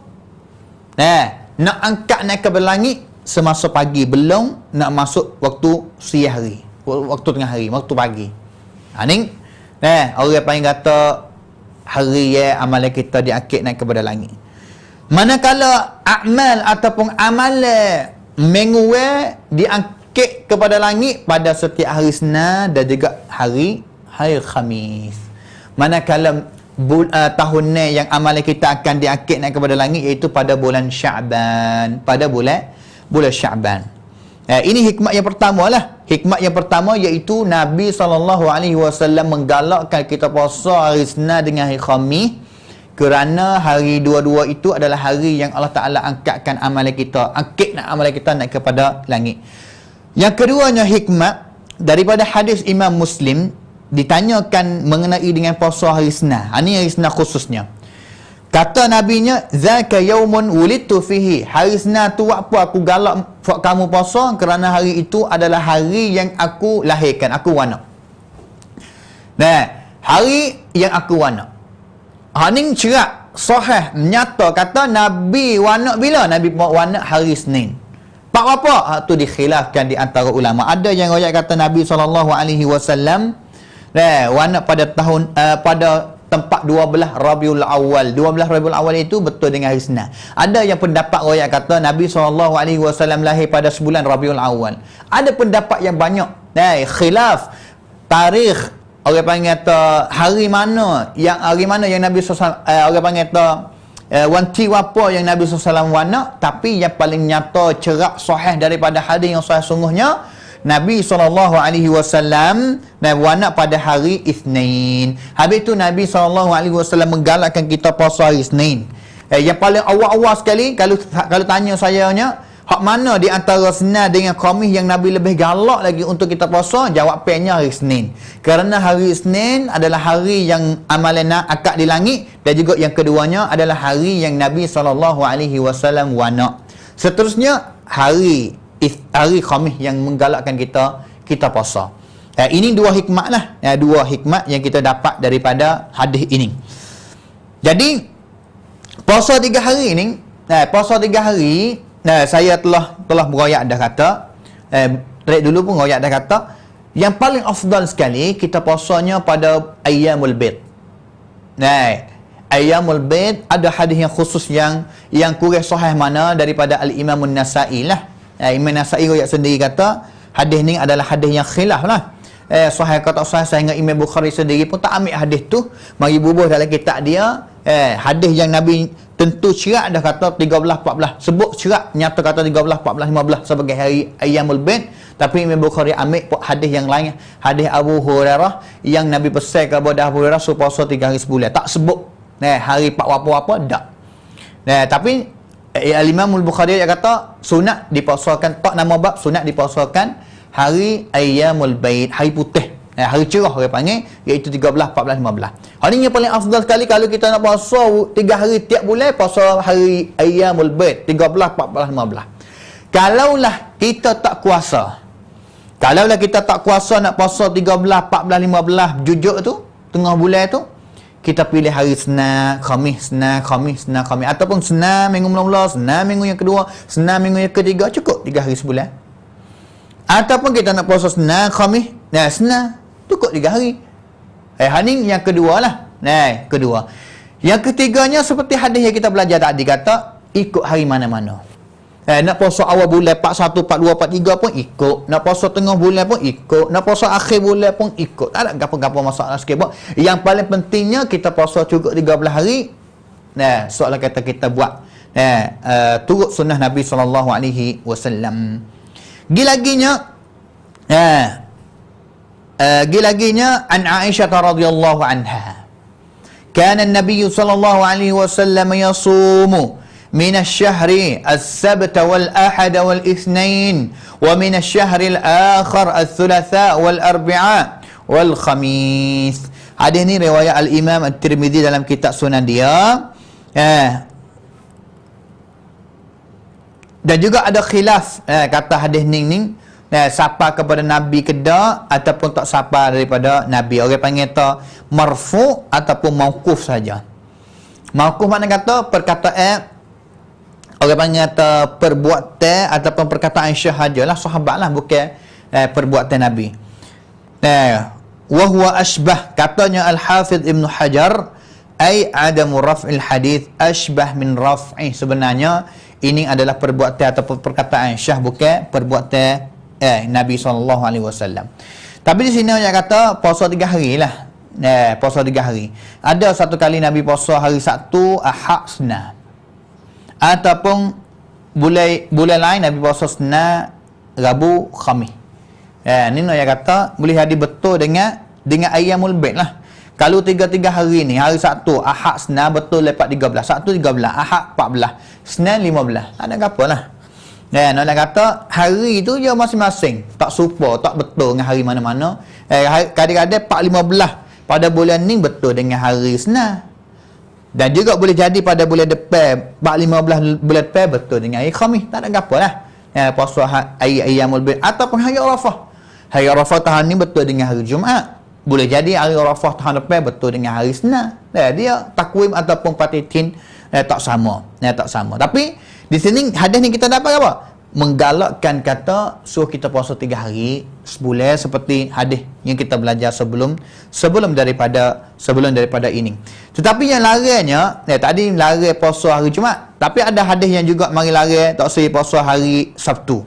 S3: Nak angkat naik ke langit semasa pagi, belum nak masuk waktu siang hari. Waktu tengah hari, waktu pagi. Ni orang panggil kata hari amalan kita diangkat naik kepada langit. Manakala amal ataupun amalan minggu diangkat kepada langit pada setiap hari Senin dan juga hari Khamis. Manakala tahun ni yang amalan kita akan diangkat naik kepada langit iaitu pada bulan Syaban, pada bulan Syaban. Ini hikmat yang pertama lah. Hikmat yang pertama iaitu Nabi SAW menggalakkan kita puasa hari Senin dengan hari Khamis kerana hari dua-dua itu adalah hari yang Allah Ta'ala angkatkan amalan kita, amalan kita naik kepada langit. Yang keduanya hikmat daripada hadis Imam Muslim, ditanyakan mengenai dengan puasa hari Senin. Ini hari Senin khususnya. Kata nabinya, zaka yaumun wulidtu fihi. Hari Senin tu apa aku galak kamu puasa kerana hari itu adalah hari yang aku lahirkan, aku wanak. Hari yang aku wanak. Ini cerak sahih nyata kata Nabi wanak bila? Nabi wanak hari Senin. Pak apa? Tu dikhilafkan di antara ulama. Ada yang royak kata Nabi SAW wanak pada tahun pada tempat 12 Rabiul Awal. 12 Rabiul Awal itu betul dengan hari Senin. Ada yang pendapat royak kata Nabi SAW lahir pada sebulan Rabiul Awal. Ada pendapat yang banyak. Khilaf tarikh, orang panggil kata hari mana yang Nabi SAW orang panggil kata wanti apa yang Nabi SAW wanak. Tapi yang paling nyata cerak sahih daripada hadis yang sahih sungguhnya, Nabi SAW wanak pada hari Isnin. Habis itu Nabi SAW menggalakkan kita puasa hari Isnin. Yang paling awal-awal sekali, kalau tanya sayanya, hak mana di antara Senin dengan Khamis yang Nabi lebih galak lagi untuk kita puasa? Jawapannya hari Isnin. Kerana hari Isnin adalah hari yang amalan akad di langit, dan juga yang keduanya adalah hari yang Nabi SAW wanak. Seterusnya hari Khamis yang menggalakkan kita puasa. Ini dua hikmat lah. Dua hikmat yang kita dapat daripada hadis ini. Jadi puasa 3 hari ni, saya telah beroyak dah kata, dulu pun beroyak dah kata, yang paling afdal sekali kita puasanya pada Ayyamul Bid. Ayyamul Bid ada hadis yang khusus yang kurang sahih mana daripada Al-Imam An-Nasa'i lah. Imam Nasa'i royak sendiri kata hadis ni adalah hadis yang khilaf lah. Sahih kata sahih, sehingga Imam Bukhari sendiri pun tak ambil hadis tu, mari bubuh dalam kitab dia. Hadis yang Nabi tentu cerak dah kata 13-14, sebut cerak nyata kata 13-14-15 sebagai hari Ayyamul Bid. Tapi Imam Bukhari ambil hadis yang lain, hadis Abu Hurairah yang Nabi pesan kepada Abu Hurairah supaya puasa 3 hari sebulan, tak sebut hari apa-apa dak. Tapi Al-Imam Al-Bukhari yang kata sunat dipuasakan, tak nama bab sunat dipuasakan hari Ayyamul Bid, hari putih, hari cerah orang panggil, iaitu 13, 14, 15. Hari ni yang paling afdal sekali kalau kita nak puasa 3 hari tiap bulan, puasa hari Ayyamul Bid 13, 14, 15. Kalaulah kita tak kuasa nak puasa 13, 14, 15 jujuk tu tengah bulan tu, kita pilih hari Senin, Khamis, ataupun Senin minggu mula-mula, Senin minggu yang kedua, Senin minggu yang ketiga, cukup 3 hari sebulan. Ataupun kita nak puasa Senin, Khamis, Senin, cukup 3 hari. Ini yang kedua lah. Kedua. Yang ketiganya seperti hadis yang kita belajar tadi kata, ikut hari mana-mana. Nak puasa awal bulan 41, 42, 43 pun ikut. Nak puasa tengah bulan pun ikut. Nak puasa akhir bulan pun ikut. Tak ada gapo-gapo masalah sikit. Yang paling pentingnya kita puasa cukup 13 hari. Soalan kata kita buat turut sunnah Nabi SAW. Gilaginya an Aisyah radhiyallahu anha. Kana an-nabiy sallallahu alaihi wasallam yasumu من الشهر السبت والأحد والإثنين ومن الشهر الآخر الثلاثاء والأربعاء والخميس Hadis ni riwayat Al-Imam At-Tirmidzi dalam kitab Sunan dia. Dan juga ada khilaf kata hadis ni sapa kepada Nabi ke dak ataupun tak sapa daripada Nabi. Orang panggil tu marfu ataupun mauquf saja. Mauquf makna kata perkataan, orang panggil tu perbuatan ataupun perkataan syahajalah sahabat lah, bukan perbuatan Nabi. Wa huwa ashbah, katanya Al-Hafidh Ibn Hajar, ay adamu raf'il hadith ashbah min raf'i. Sebenarnya ini adalah perbuatan ataupun perkataan syah, bukan perbuatan Nabi SAW. Tapi di sini dia kata puasa 3 hari lah. Puasa 3 hari. Ada satu kali Nabi puasa hari Sabtu, Ahad, Senin. Ataupun bulan lain Nabi puasa Senin, Rabu, Khamis. Ni dia kata boleh jadi betul dengan ayyamul bait lah. Kalau 3 hari ni, hari Sabtu, Ahad, Senin betul lepas 13. Sabtu 13, Ahad 14, Senin 15. Tak ada apa lah. Nak kata hari tu je masing-masing tak serupa, tak betul dengan hari mana-mana. Kadang-kadang 4-15 pada bulan ni betul dengan hari Senin. Dan juga boleh jadi pada bulan depan 4-15 bulan depan betul dengan hari Khamis. Tak ada apa lah. Puasa ayyamul bait ataupun hari Arafah. Hari Arafah tahun ni betul dengan hari Jumaat. Boleh jadi hari Arafah tahun depan betul dengan hari Senin. Dia takwim ataupun patitin tak sama. Tak sama. Tapi di sini hadis ni kita dapat apa? Menggalakkan kata suruh kita puasa 3 hari sebulan, seperti hadis yang kita belajar sebelum daripada ini. Tetapi yang larangnya, tadi larang puasa hari Jumaat, tapi ada hadis yang juga mari larang tak usah puasa hari Sabtu.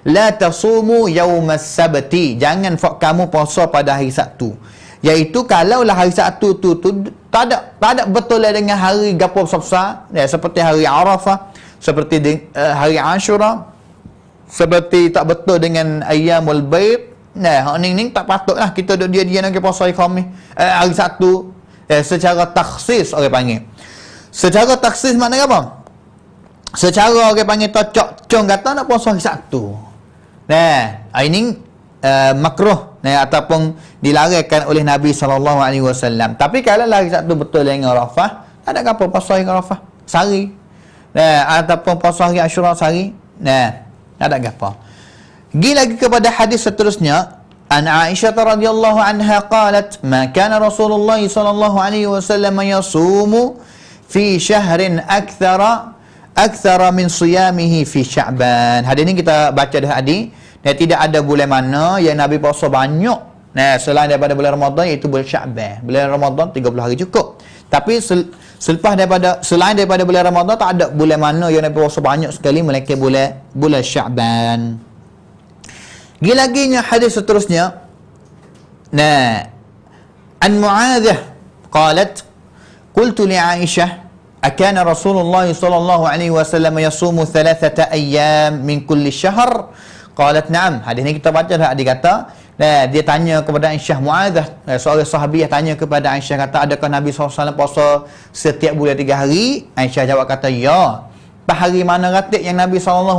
S3: La tasumu yaumas sabti, jangan kamu puasa pada hari Sabtu. Iaitu kalaulah hari Sabtu tu tak ada betul dengan hari gapo besar, seperti hari Arafah, seperti hari Ashura, seperti tak betul dengan ayyamul bait. Ni tak patutlah kita duduk dia nak puasa hari Khamis, hari Sabtu, secara takhsis orang panggil. Secara takhsis maknanya apa? Secara orang panggil cong kata nak puasa hari Sabtu. Ini makruh ataupun dilarangkan oleh Nabi SAW. Tapi kalau hari Sabtu betul dengan Arafah, tak ada apa puasa hari Arafah sehari. Ataupun puasa hari Ashura sehari. Tak ada apa. Pergi lagi kepada hadis seterusnya. An Aisyah radhiyallahu anha qalat, "Ma kana Rasulullah sallallahu alaihi wasallam yasumu fi shahrin akthara min siyamihi fi Sya'ban." Hadis ni kita baca dah tadi. Dan tidak ada bulan mana yang Nabi puasa banyak selain daripada bulan Ramadan, iaitu bulan Sya'ban. Bulan Ramadan 30 hari cukup. Tapi selain daripada bulan Ramadan, tak ada bulan mana yang Nabi puasa banyak sekali melainkan bulan Sya'ban. Lagi-laginya hadis seterusnya. An Mu'adzah qalat, qultu li Aisyah, akana Rasulullah sallallahu alaihi wasallam yasumu 3 ayyam min kulli syahr? Qalat na'am. Hadis ni kita baca dah, dia kata dia tanya kepada Aisyah, Mu'adzah, seorang sahabiah tanya kepada Aisyah, kata adakah Nabi SAW puasa setiap bulan 3 hari? Aisyah jawab kata ya. Hari mana ratik yang Nabi SAW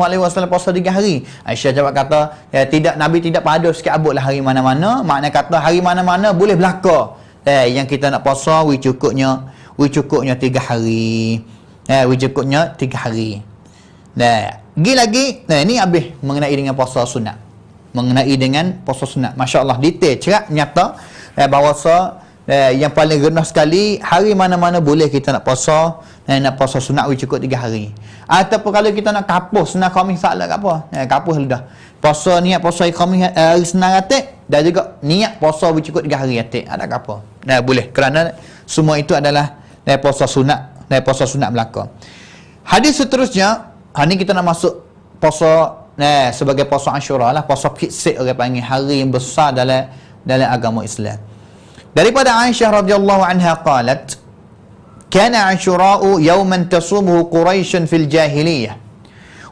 S3: puasa 3 hari? Aisyah jawab kata tidak, Nabi tidak pada sikit abut lah hari mana-mana. Makna kata hari mana-mana boleh belaka. Yang kita nak puasa cukupnya 3 hari. Cukupnya 3 hari. Lagi ini habis mengenai dengan puasa sunat. Masya Allah, detail, cerak, nyata, bahawa yang paling rendah sekali hari mana-mana boleh kita nak puasa sunat cukup 3 hari. Ataupun kalau kita nak kapus Senin Khamis, salah kat apa, kapus dah puasa, niat puasa hari Khamis, hari Senin atik, dan juga niat puasa cukup 3 hari atik, ada kat apa, boleh, kerana semua itu adalah puasa sunat belaka. Hadis seterusnya, hari ni kita nak masuk puasa sebagai puasa Ashura lah, puasa Qisik orang panggil, hari yang besar dalam agama Islam. Daripada Aisyah radhiyallahu anha qalat, kana Ashura'u yawman tasumuhu Quraisy fil jahiliyah,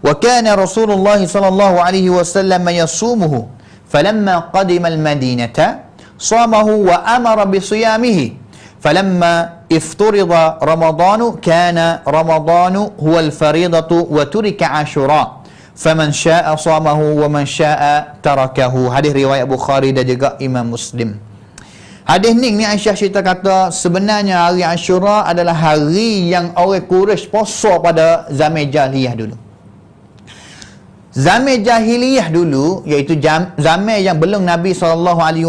S3: wa kana Rasulullah sallallahu alaihi wasallam yasumuhu, falamma qadima al-Madinata samahu wa amara bi siyamihi, falamma ifturida Ramadanu kana Ramadanu huwa al-faridatu wa turika Ashura, faman syaa samahu wa man syaa tarakahu. Hadis riwayat Bukhari dan juga Imam Muslim. Hadis ni Aisyah cerita kata sebenarnya hari Ashura adalah hari yang orang Quraisy puasa pada zaman jahiliyah dulu. Zaman jahiliyah dulu, iaitu zaman yang belum Nabi SAW hari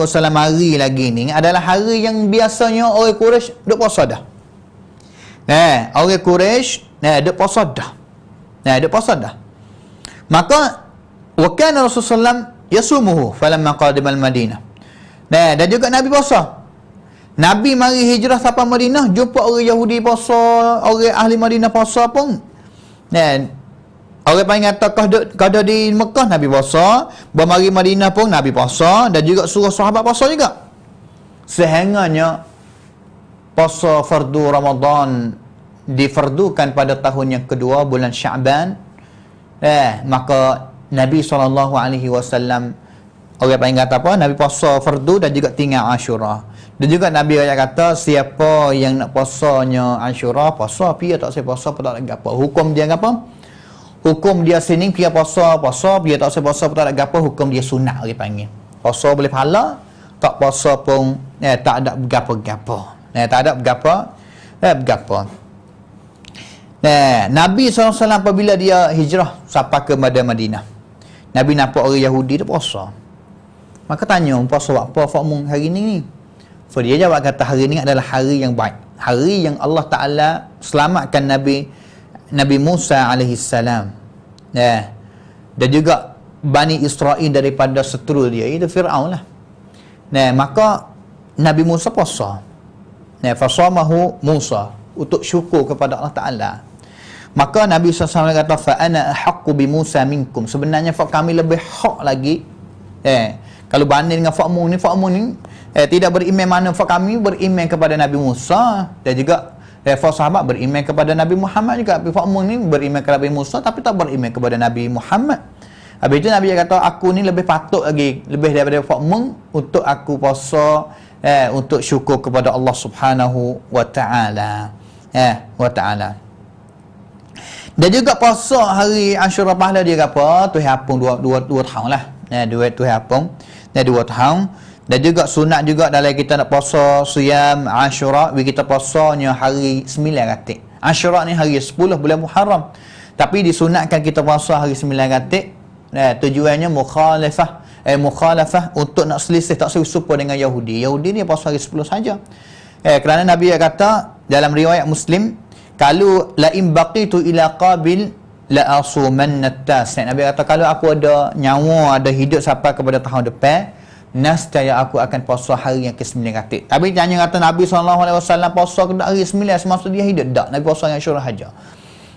S3: lagi ni, adalah hari yang biasanya orang Quraisy duk puasa dah. Orang Quraisy duk puasa dah. Duk puasa dah. Maka wa kana Rasulullah yasumuhu falamma qadima al-Madinah. Dan juga Nabi puasa. Nabi mari hijrah sampai Madinah, jumpa orang Yahudi puasa, orang ahli Madinah puasa pun. Orang panggil kata kada di Mekah Nabi puasa, bermari Madinah pun Nabi puasa, dan juga suruh sahabat puasa juga. Sehingganya puasa fardu Ramadan difardukan pada tahun yang kedua bulan Sya'ban. Maka Nabi SAW, orang panggil kata apa? Nabi puasa fardu dan juga tinggal Ashura. Dan juga Nabi kata siapa yang nak puasanya Ashura, puasa, dia tak saya puasa pun tak ada apa. Hukum dia apa? Hukum dia sini dia puasa, dia tak usah puasa pun tak ada gapo, hukum dia sunat orang panggil. Puasa boleh pahala, tak puasa pun tak ada gapo-gapo. Tak ada gapo. Nabi SAW apabila dia hijrah sampai ke Madinah, Nabi nampak orang Yahudi tu puasa. Maka tanya, puasa apa fakmu hari ni? So dia jawab kata hari ni adalah hari yang baik. Hari yang Allah Ta'ala selamatkan Nabi Musa alaihissalam, dan juga Bani Israel daripada setru dia, itu Fir'aun lah. Maka Nabi Musa puasa. Fasamahu Musa, untuk syukur kepada Allah Ta'ala. Maka Nabi SAW kata, fa'ana ahaqqu bi Musa minkum. Sebenarnya fak kami lebih hak lagi. Kalau banding dengan fakmu ni tidak beriman mana fak kami beriman kepada Nabi Musa, dan juga sahabat beriman kepada Nabi Muhammad juga. Tapi fakmu ni beriman kepada Nabi Musa tapi tak beriman kepada Nabi Muhammad. Habis itu Nabi kata aku ni lebih patut lagi, lebih daripada fakmu, untuk aku puasa untuk syukur kepada Allah Subhanahu wa Ta'ala. Dan juga puasa hari Ashura pahala dia apa? Tu hapung dua tahun lah. Tu hapung 2 tahun. Dan juga sunat juga dalam kita nak puasa siyam Ashura, kita puasanya hari 9 ratik. Ashura ni hari 10 bulan Muharram. Tapi disunatkan kita puasa hari 9 ratik. Tujuannya mukhalafah untuk nak selisih, tak serupa dengan Yahudi. Yahudi ni puasa hari 10 saja. Kerana Nabi kata dalam riwayat Muslim, kalau la in baqitu ila qabil la asumanna tas. Nabi kata kalau aku ada nyawa, ada hidup sampai kepada tahun depan, nascaya aku akan puasa hari yang ke-9 ratik. Tapi tanya kata Nabi SAW puasa ke hari 9 semasa dia hidup? Tak, Nabi puasa yang Ashura saja.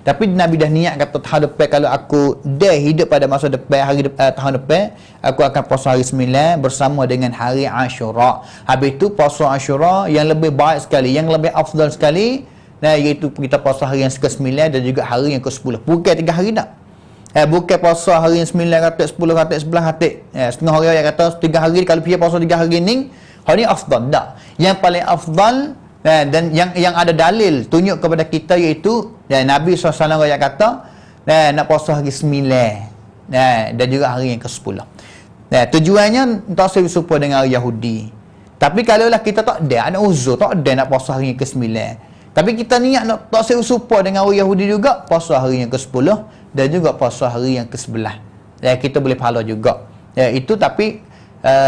S3: Tapi Nabi dah niat kata tahun depan kalau aku dah hidup pada masa depan, tahun depan, aku akan puasa hari 9 bersama dengan hari Ashura. Habis tu puasa Ashura yang lebih baik sekali, yang lebih afdal sekali, iaitu kita puasa hari yang ke-9 dan juga hari yang ke-10. Bukan 3 hari tak. Bukan puasa hari yang 9 ratik, 10 ratik, 11 ratik. Setengah orang yang kata 3 hari, kalau dia puasa 3 hari ni, hari ni afdal. Tak. Yang paling afdal dan yang ada dalil tunjuk kepada kita iaitu Nabi SAW yang kata nak puasa hari 9 dan juga hari yang ke-10. Tujuannya tak serupa dengan Yahudi. Tapi kalaulah kita tak ada uzur, tak ada nak puasa hari yang ke-9, tapi kita niat nak tak serupa dengan orang Yahudi juga, puasa hari yang ke-10 dan juga puasa hari yang ke-11. Kita boleh pahala juga. Itu tapi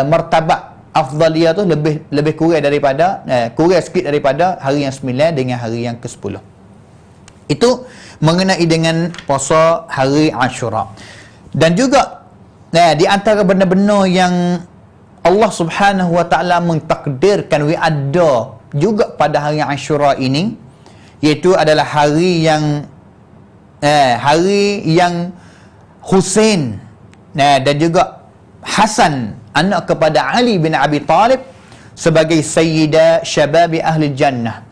S3: martabat afdaliyah tu lebih kurang daripada kurang sikit daripada hari yang 9 dengan hari yang ke-10. Itu mengenai dengan puasa hari Ashura. Dan juga di antara benda-benda yang Allah Subhanahu wa Ta'ala mentakdirkan ada juga pada hari Ashura ini, iaitu adalah hari yang Husain dan juga Hasan, anak kepada Ali bin Abi Talib, sebagai Sayyidah Syababi Ahli Jannah.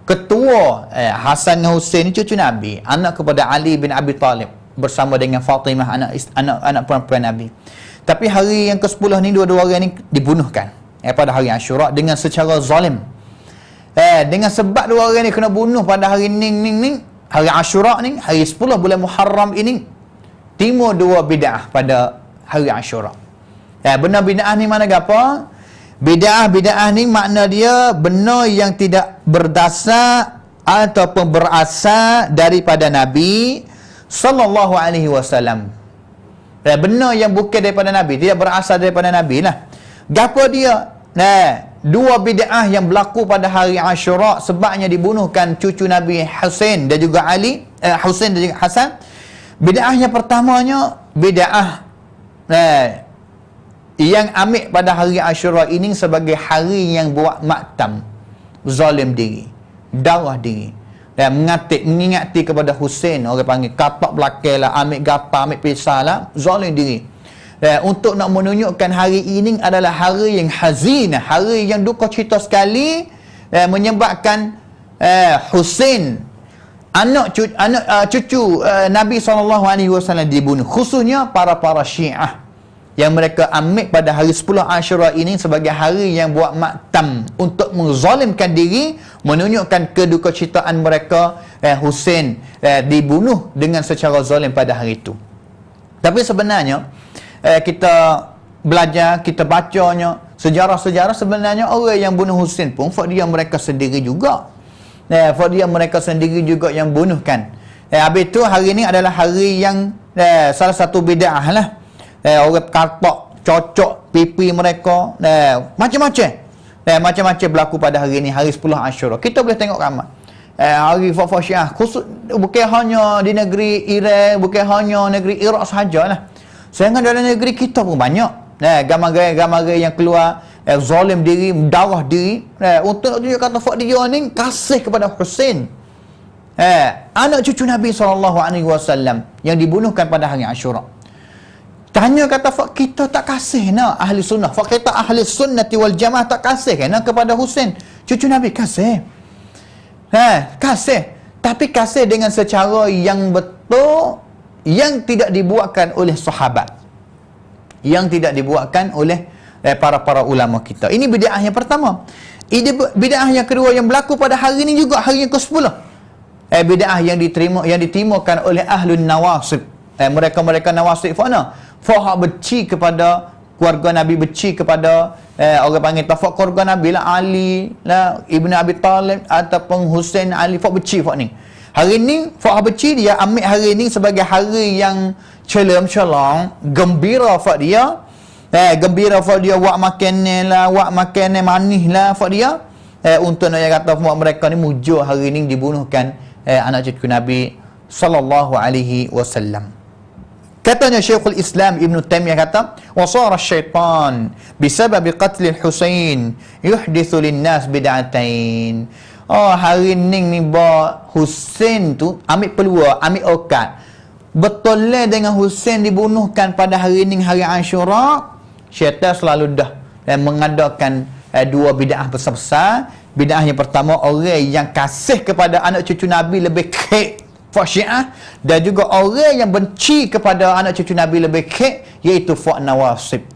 S3: Ketua Hasan dan Husain ni cucu Nabi, anak kepada Ali bin Abi Talib bersama dengan Fatimah, anak perempuan Nabi. Tapi hari yang ke-10 ni dua-dua orang ni dibunuhkan pada hari Ashura dengan secara zalim. Dengan sebab dua orang ni kena bunuh pada hari hari Ashura ni, hari 10 bulan Muharram ini, timur dua bid'ah pada hari Ashura. Benar bid'ah ni mana apa? Bid'ah ni makna dia benda yang tidak berdasar ataupun berasal daripada Nabi sallallahu alaihi wasallam. Benda yang bukan daripada Nabi, tidak berasal daripada Nabi lah. Gapo dia? Dua bid'ah yang berlaku pada hari Ashura sebabnya dibunuhkan cucu Nabi Husain dan juga Ali, Husain dan juga Hasan. Bid'ah yang pertamanya bid'ah yang ambil pada hari Ashura ini sebagai hari yang buat maktam, zalim diri, darah diri, dan mengingati kepada Husain, orang panggil kapak belakang lah, ambil gapa, ambil pisah lah, zalim diri. Untuk nak menunjukkan hari ini adalah hari yang hazin, hari yang duka cita sekali, menyebabkan Husain, anak cucu Nabi SAW dibunuh, khususnya para Syiah yang mereka ambil pada hari 10 Ashura ini sebagai hari yang buat maktam untuk menzalimkan diri, menunjukkan kedukacittaan mereka. Husain dibunuh dengan secara zalim pada hari itu. Tapi sebenarnya kita belajar, kita bacanya sejarah-sejarah, sebenarnya orang yang bunuh Husain pun dia mereka sendiri juga. Dia mereka sendiri juga yang bunuhkan. Habis itu hari ini adalah hari yang salah satu bid'ah lah. Orang kartok, cocok pipi mereka, macam-macam. Macam-macam berlaku pada hari ini, hari 10 Ashura. Kita boleh tengok ramai. Hari Fafah Syiah, khusus, bukan hanya di negeri Iran, bukan hanya negeri Iraq sahajalah. Sehingga dalam negeri kita pun banyak. Gambar-gambar yang keluar, zalim diri, darah diri, untuk nak tunjuk kata fak dia ni kasih kepada Husain. Anak cucu Nabi SAW yang dibunuhkan pada hari Ashura. Tanya kata fak kita tak kasih nak ahli sunnah. Fak kita ahli sunnati wal jamaah tak kasih nak kepada Husain cucu Nabi, kasih. Kasih. Tapi kasih dengan secara yang betul, yang tidak dibuatkan oleh sahabat, yang tidak dibuatkan oleh para ulama kita. Ini bid'ah yang pertama. Ini bid'ah yang kedua yang berlaku pada hari ini juga, hari yang ke-10. Bid'ah yang ditimukan oleh ahlun nawasib. Mereka nawasib mana? Fahak benci kepada keluarga Nabi, benci kepada orang panggil tafak keluarga Nabi lah, Ali lah, Ibn Abi Talib ataupun Husain, Ali, fahak benci fahak ni. Hari ni fahak benci, dia ambil hari ni sebagai hari yang celam-celang, gembira fahak dia. Gembira fahak dia, wak makan lah, wak makan manis lah fahak dia. Untuk nak kata fahak mereka ni mujur hari ni dibunuhkan anak cucu Nabi sallallahu alaihi wasallam. Katanya Syekhul Islam Ibn Taymiyah kata, wasara syaitan bisabab qatl Husain yuhdithu linnas bid'atain. Hari ni ba Husain tu ambil peluang, ambil okat. Betul dengan Husain dibunuhkan pada hari ni, hari Ashura, syaitan selalu dah mengadakan dua bid'ah besar-besar. Bid'ah yang pertama, orang yang kasih kepada anak cucu Nabi lebih kek Fak Syiah, dan juga orang yang benci kepada anak cucu Nabi lebih kek, iaitu Fak Nawasib.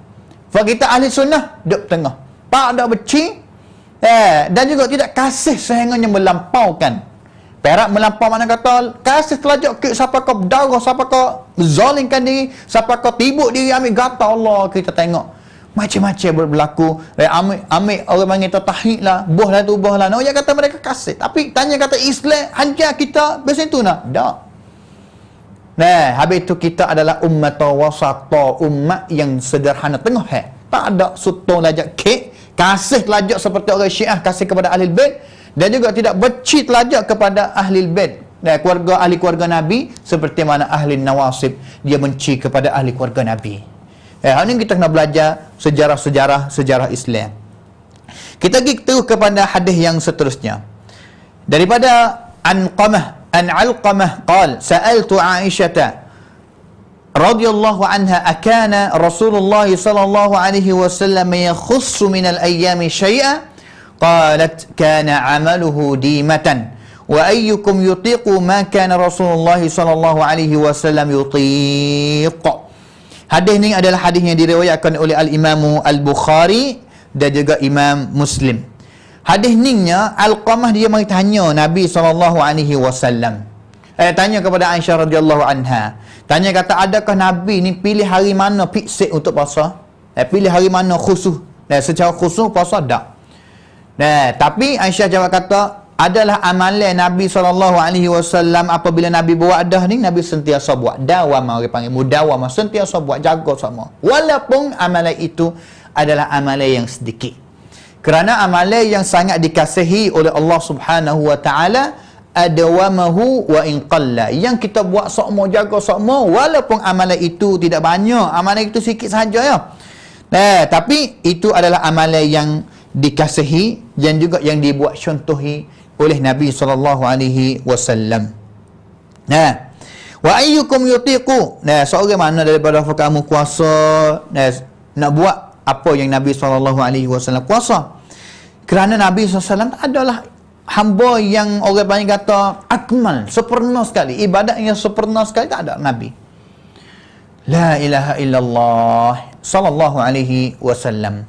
S3: Fak kita ahli sunnah duduk tengah, tak ada benci, dan juga tidak kasih sehingga melampaukan. Perak melampau mana kata kasih telajak ke siapa kau berdarah, siapa kau zalimkan diri, siapa kau tibuk diri ambil gata Allah. Kita tengok macam-macam berlaku. Ambil orang panggil tatahid lah, buah lah tu, buah lah. Nak kata mereka kasih. Tapi tanya kata Islam, hanya kita macam tu nak? Tak. Habis itu kita adalah ummat wasata, umat yang sederhana tengah. Tak ada sutong lajak kek, kasih telajak seperti orang Syiah kasih kepada ahli bait, dan juga tidak benci telajak kepada ahli bait. Ahli keluarga Nabi, seperti mana ahli nawasib, dia benci kepada ahli keluarga Nabi. Hari ini kita kena belajar sejarah Islam. Kita pergi terus kepada hadis yang seterusnya. Daripada an Alqamah qal sa'altu Aisyah radhiyallahu anha akana Rasulullah sallallahu alaihi wasallam yakhussu min al-ayyami syai'an qalat kana 'amaluhu dimatan wa ayyukum yutiqu ma kana Rasulullah sallallahu alaihi wasallam yutiq. Hadis ni adalah hadis yang diriwayatkan oleh Al-Imam Al-Bukhari dan juga Imam Muslim. Hadis ni nya Alqamah dia mari tanya Nabi SAW. Tanya kepada Aisyah radhiyallahu anha. Tanya kata, adakah Nabi ni pilih hari mana fiksik untuk puasa? Pilih hari mana khusus secara khusus puasa tak. Tapi Aisyah jawab kata, adalah amalan Nabi SAW apabila Nabi buat dah ni, Nabi sentiasa buat. Dawam, orang panggil mudawam, sentiasa buat, jaga sama. Walaupun amalan itu adalah amalan yang sedikit. Kerana amalan yang sangat dikasihi oleh Allah Subhanahu wa taala, adawamahu wa in qalla. Yang kita buat sokmo, jaga sokmo, walaupun amalan itu tidak banyak, amalan itu sikit sahaja ya. Tapi itu adalah amalan yang dikasihi dan juga yang dibuat contohi oleh Nabi SAW. Wa ayyukum yutiqu. Seorang mana daripada kamu kuasa nak buat apa yang Nabi SAW kuasa. Kerana Nabi SAW adalah hamba yang orang banyak kata akmal, sempurna sekali, ibadat yang sempurna sekali, tak ada Nabi. La ilaha illallah sallallahu alaihi wasallam.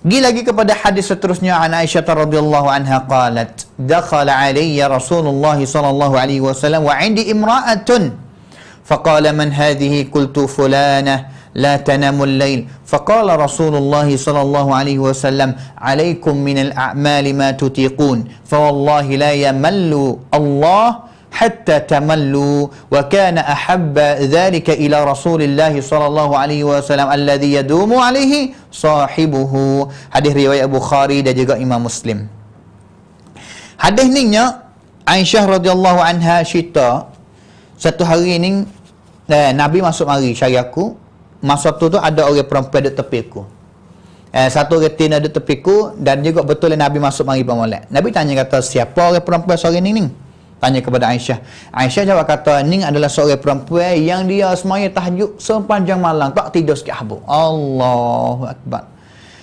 S3: Pergi lagi kepada hadis seterusnya, an Aisyah radhiyallahu anha qalat, dakhala alayya Rasulullah sallallahu alaihi wasallam wa 'indi imra'atun faqala man hadhihi, qultu fulanah la tanamu al-lail, faqala Rasulullah sallallahu alaihi wasallam, 'alaykum min al-a'mali ma tutiqun, fa wallahi la yamallu Allah hatta tamallu, wa kana ahabba dhalika ila Rasulillah sallallahu alaihi wasallam alladhi yadumu alaihi sahibuhu. Hadis riwayat Bukhari dan juga Imam Muslim. Hadis ni nya Aisyah radhiyallahu anha cerita, satu hari ni Nabi masuk mari cari aku. Masa tu ada orang perempuan duduk tepi aku. Satu orang tina duduk tepi aku, dan juga betul Nabi masuk mari bermolek. Nabi tanya kata, siapa orang perempuan sore ni? Tanya kepada Aisyah. Aisyah jawab kata, ni adalah seorang perempuan yang dia semaya tahajud sepanjang malam, tak tidur sikit habuk. Allahu Akbar.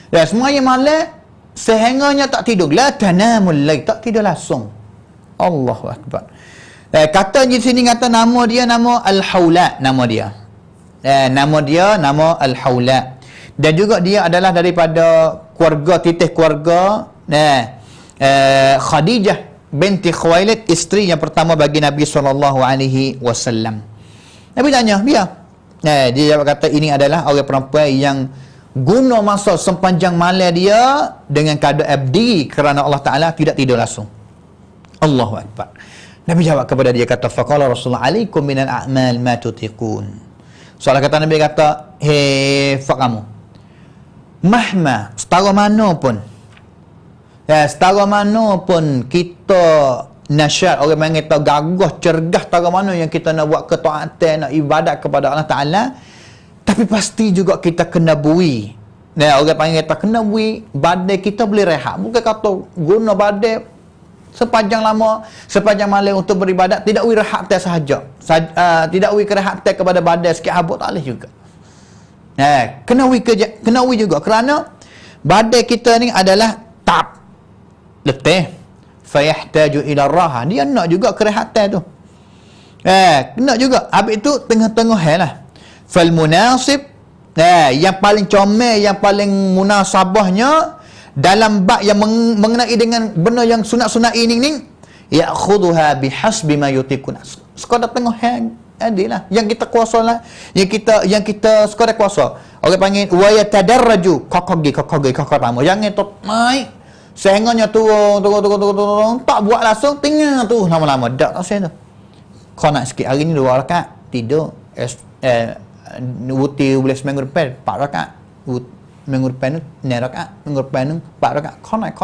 S3: Dan semaya malam sehingganya tak tidur. La tanamul lail, tak tidur langsung. Allahu Akbar. Kata di sini, kata nama dia nama Al-Haula, nama dia. Nama Al-Haula. Dan juga dia adalah daripada keluarga, titih keluarga Khadijah binti Khuwailid, isteri yang pertama bagi Nabi SAW. Nabi tanya, dia jawab kata, ini adalah orang perempuan yang guna masa sepanjang malam dia dengan keadaan abdi kerana Allah Ta'ala, tidak tidur langsung. Allahu Akbar. Nabi jawab kepada dia, kata, faqala Rasulullah, alaikum minal a'mal ma tutiqun. Soalan kata Nabi kata, fak kamu, mahma, setara mana pun, setara mana pun kita nasyat, orang panggil kita gagah, cergas, setara mana yang kita nak buat ketaatan, nak ibadat kepada Allah Ta'ala, tapi pasti juga kita kena bui. Orang panggil kita kena bui, badai kita boleh rehat. Bukan kata guna badai sepanjang malam untuk beribadat, tidak ui rehat sahaja. Tidak ui rehat kepada badai sikit habuk, tak boleh juga. Kena ui juga, kerana badai kita ni adalah tab letih, fayahtaju ila raha, dia nak juga kerehatan tu. Kena juga. Habis itu tengah-tengah lah. Fal munasib, yang paling comel, yang paling munasabahnya dalam bab yang mengenai dengan benda yang sunat-sunat ini ya'khudhuha bihasbi ma yutiqun. Sekadar tengah adilah yang kita kuasa lah, yang kita sekadar kuasa. Orang panggil wa yatadarraju, kakak lama, jangan tu naik sehingganya turun, tak buat langsung, tengah tu lama-lama, tak saya tu. Kau nak sikit, hari ni 2 rakaat tidur, wuti boleh seminggu depan 4 rakaat, minggu depan tu 9 rakaat, minggu depan tu 4 rakaat. Kau naik.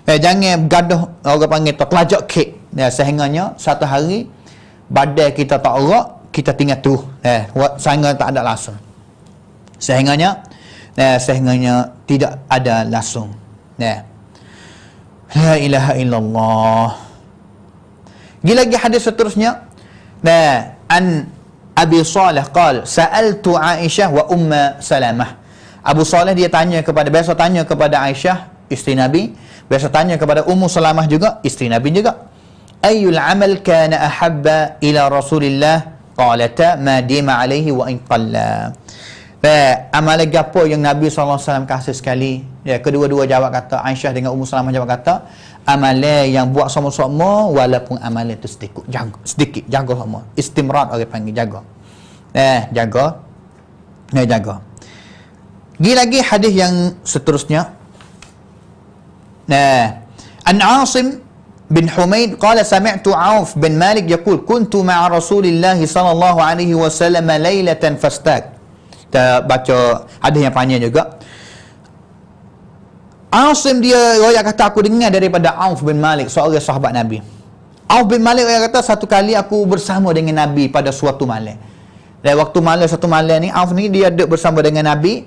S3: Jangan gaduh, orang panggil tu kelajak kek. Sehingganya satu hari badai kita tak erak, kita tinggal tu, sehingga tak ada langsung, sehingganya tidak ada langsung. La ilaha illallah. Lagi hadis seterusnya, an Abi Salih qal, sa'altu Aisyah wa Umma Salamah. Abu Salih dia biasa tanya kepada Aisyah, isteri Nabi, biasa tanya kepada Ummu Salamah juga, isteri Nabi juga. Ayyul amal kana ahabba ila Rasulillah? Qalata ma dima alaihi wa in qalla. Amalan gapo yang Nabi SAW kasih sekali? Kedua-dua jawab kata, Aisyah dengan Ummu Salamah jawab kata, amalan yang buat sama-sama walaupun amalan itu sedikit, jaga sama. Istimrar orang panggil, jaga. Jaga. lagi hadis yang seterusnya. An Asim bin Humaid qala sami'tu Auf bin Malik yaqul kuntu ma'a Rasulillah sallallahu alaihi wasallam lailatan fastaq. Kita baca hadis yang panjang juga. Asim dia riwayat kata aku dengar daripada Auf bin Malik, seorang sahabat Nabi. Auf bin Malik riwayat kata satu kali aku bersama dengan Nabi pada suatu malam. Dan waktu malam satu malam ni Auf ni dia duduk bersama dengan Nabi.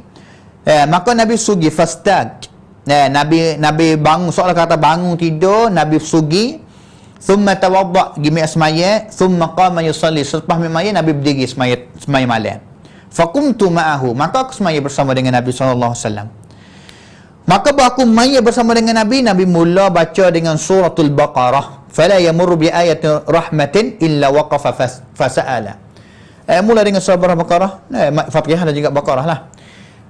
S3: Maka Nabi sugi fastaq. Nabi bangun, seolah kata bangun tidur, Nabi sugi. Thumma tawadda, gimi semaya, thumma qama yusalli. Selepas semaya Nabi berdiri semaya malam. Faqumtu ma'ahu, maka aku semaya bersama dengan Nabi sallallahu alaihi wasallam. Maka aku maya bersama dengan Nabi, Nabi mula baca dengan suratul Baqarah. Fala yamurru bi ayati rahmatin illa waqafa fasa'ala. Mula dengan surah Baqarah, Fatihah dan juga Baqarah lah.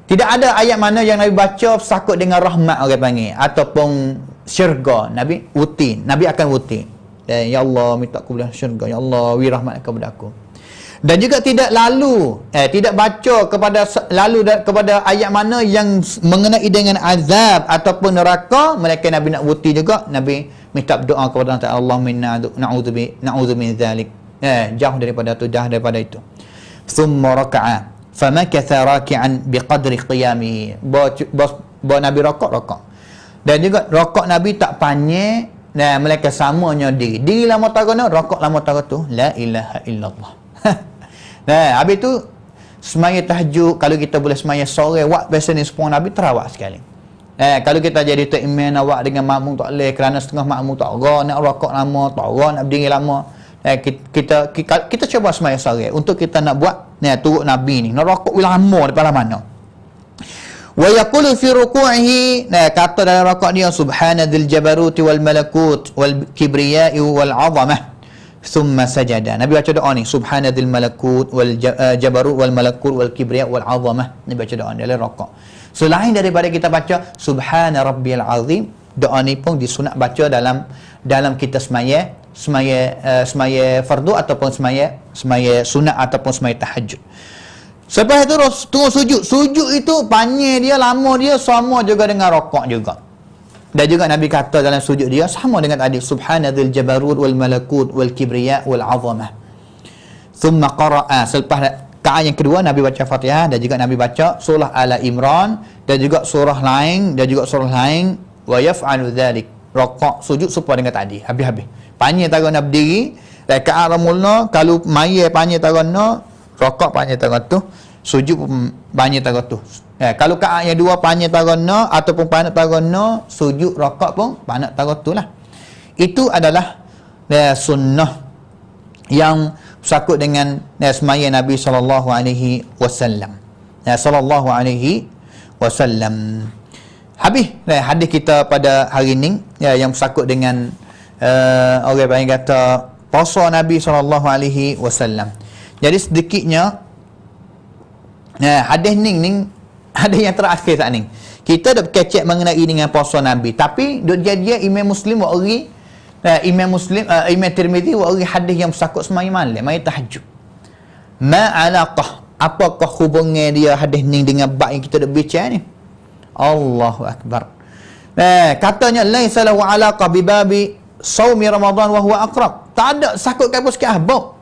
S3: Tidak ada ayat mana yang Nabi baca sakut dengan rahmat orang panggil ataupun syurga. Nabi akan wuti. Ya Allah, minta aku boleh syurga. Ya Allah, wi rahmat kepada aku. Dan juga tidak baca kepada ayat mana yang mengenai dengan azab ataupun neraka, melainkan Nabi nak wuti juga. Nabi minta doa kepada Allah, na'udzu min dzalik. Jauh daripada itu. Thumma raka'a famakatha raki'an biqadri qiyamihi. Bawa Nabi rokok. Dan juga rokok Nabi tak panjang, melainkan samanya diri lama tarana, rokok lama tarana tu la ilaha illallah. Habis tu semaya tahajud, kalau kita boleh semaya sore, wak biasa ni sepuluh Nabi terawak sekali. Kalau kita jadi tok imam awak dengan makmum tak boleh, kerana setengah makmum tak nak rokok lama, tak nak berdiri lama. Kita cuba semaya sore untuk kita nak buat turut Nabi ni, nak rokok lama daripada mana. Wa yaqulu fi ruku'ihi, kata dalam rakaat dia subhanadzil jabaruti wal malakut wal kibriya'i wal 'azamah. Thumma sajada. Nabi baca doa ni, subhanadzil malakut wal jabarut wal malakut wal kibriya wal 'azamah. Nabi baca doa ni dalam rakaat. Selain daripada kita baca subhana rabbiyal azim, doa ni pun disunat baca dalam kita semaya fardu ataupun semaya sunat ataupun semaya tahajud. Selepas itu tunggu sujud. Sujud itu panjang dia, lama dia, sama juga dengan rakaat juga. Dan juga Nabi kata dalam sujud dia sama dengan tadi, subhanadzil jabarut wal malakut wal kibriya wal 'azamah. Thumma qara'a, selepas rakaat yang kedua Nabi baca Fatihah dan juga Nabi baca surah Ala Imran dan juga surah lain wa yaf'alu dzalik. Rakaat sujud serupa dengan tadi, habis-habis. Panjang tarana berdiri, rakaat mula kalau maya panjang tarana, rakaat panjang tarana tu, sujud panjang tarana tu. Kalau rakaat yang dua panjang tarana ataupun panjang tarana, sujud rakaat pun panjang tarana tu lah. Itu adalah sunnah yang sakut dengan semaya Nabi sallallahu alaihi wasallam. Habis hadis kita pada hari ni yang sakut dengan orang yang kata puasa Nabi sallallahu alaihi wasallam. Jadi sedikitnya hadis ni hadis yang terakhir saat ni. Kita dah kecek mengenai dengan puasa Nabi, tapi duk dia Imam Muslim wa ori Imam Tirmizi wa ori hadis yang sakut semaya malam, mai tahajud. Ma alaqah, apakah hubungan dia hadis ni dengan bab yang kita dah bincang ni? Allahu akbar. Katanya laisa lahu alaqah bi babi saumi Ramadan wa huwa aqrab. Tak ada sakut apa sikit ahbab.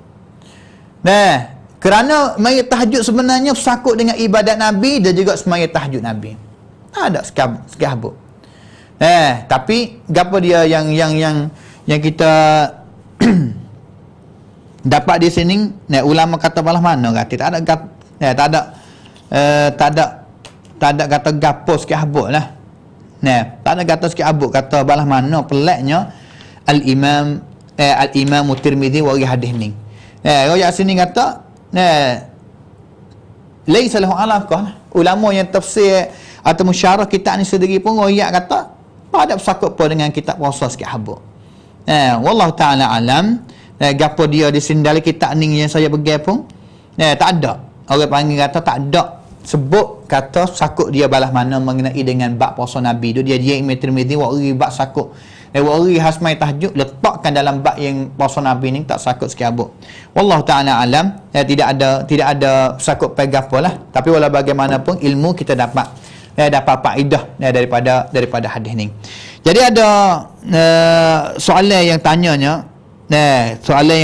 S3: Kerana semaya tahajud sebenarnya sakut dengan ibadat Nabi dan juga semaya tahajud Nabi. Tak ada sikit ahbab. Tapi gapo dia yang kita dapat di sini, ulama kata balah mana kata tak ada kata gapo sikit habuk lah. Tak ada kata sikit habuk, kata balah mana peliknya al-Imam Tirmizi wa hadis ni. Riwayat sini kata laisa lahu alaqah. Ulama yang tafsir atau musyarah kitab ni sendiri pun riwayat kata tak ada bersakut apa dengan kitab puasa sikit habuk. Wallahu taala alam. Gapo dia di sini dalam kitab ni yang saya pegang pun tak ada. Orang panggil kata tak ada sebut kata sakut dia balas mana mengenai dengan bab puasa Nabi tu. Dia Imam Tirmizi wa bab sakut Ori hasmai tahajud, letakkan dalam bab yang puasa Nabi ni, tak sakut sikit abuk. Wallahu ta'ala alam. Tidak ada sakut pegang apa lah. Tapi walau bagaimanapun ilmu kita dapat faedah daripada hadis ni. Jadi ada soalan yang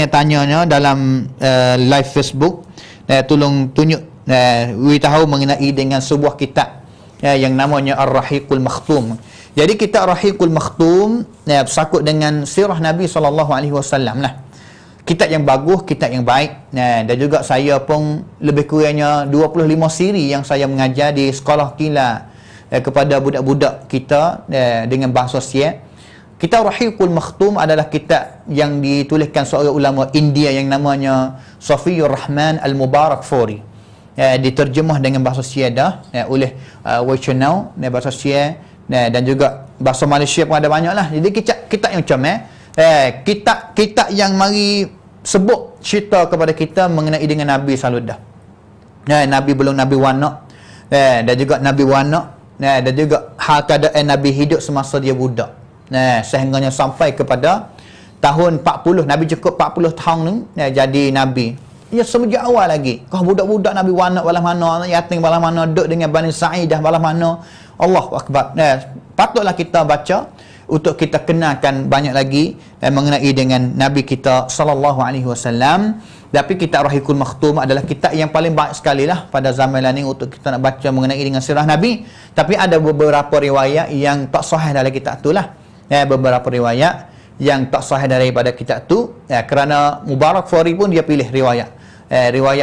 S3: tanyanya dalam live Facebook. Tolong tunjuk beritahu mengenai dengan sebuah kitab yang namanya Ar-Rahiqul Makhtum. Jadi kitab Ar-Rahiqul Makhtum bersangkut dengan sirah Nabi SAW lah. Kitab yang bagus, kitab yang baik. Dan juga saya pun lebih kurangnya 25 siri yang saya mengajar di sekolah kilat kepada budak-budak kita dengan bahasa Siap. Kitab Rahiqul Makhtum adalah kitab yang dituliskan seorang ulama India yang namanya Safiyur Rahman Al-Mubarakfuri. Diterjemah dengan bahasa Siap oleh Wachanau bahasa Siap, dan juga bahasa Malaysia pun ada banyak lah. Jadi kitab yang comel, kitab yang mari sebut cerita kepada kita mengenai dengan Nabi Saludah. Nabi belum Nabi wanak, dan juga Nabi wanak, dan juga hal keadaan Nabi hidup semasa dia budak. Sehingganya sampai kepada tahun 40, Nabi cukup 40 tahun ni jadi Nabi. Ya, semenjak awal lagi. Kau budak-budak Nabi wanak balah mana, yatim balah mana, duduk dengan Bani Sa'idah balah mana. Allahu Akbar. Patutlah kita baca untuk kita kenalkan banyak lagi mengenai dengan Nabi kita sallallahu alaihi wasallam. Tapi kitab Rahiqul Makhtum adalah kitab yang paling baik sekali lah pada zaman ini untuk kita nak baca mengenai dengan sirah Nabi. Tapi ada beberapa riwayat yang tak sahih dalam kitab tu lah. Beberapa riwayat yang tak sahih daripada kitab tu, kerana Mubarakfuri pun dia pilih riwayat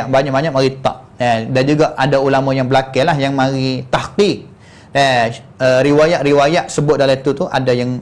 S3: banyak-banyak mari tak. Dan juga ada ulama yang belakang lah yang mari tahqiq. Riwayat sebut dalam itu tu ada yang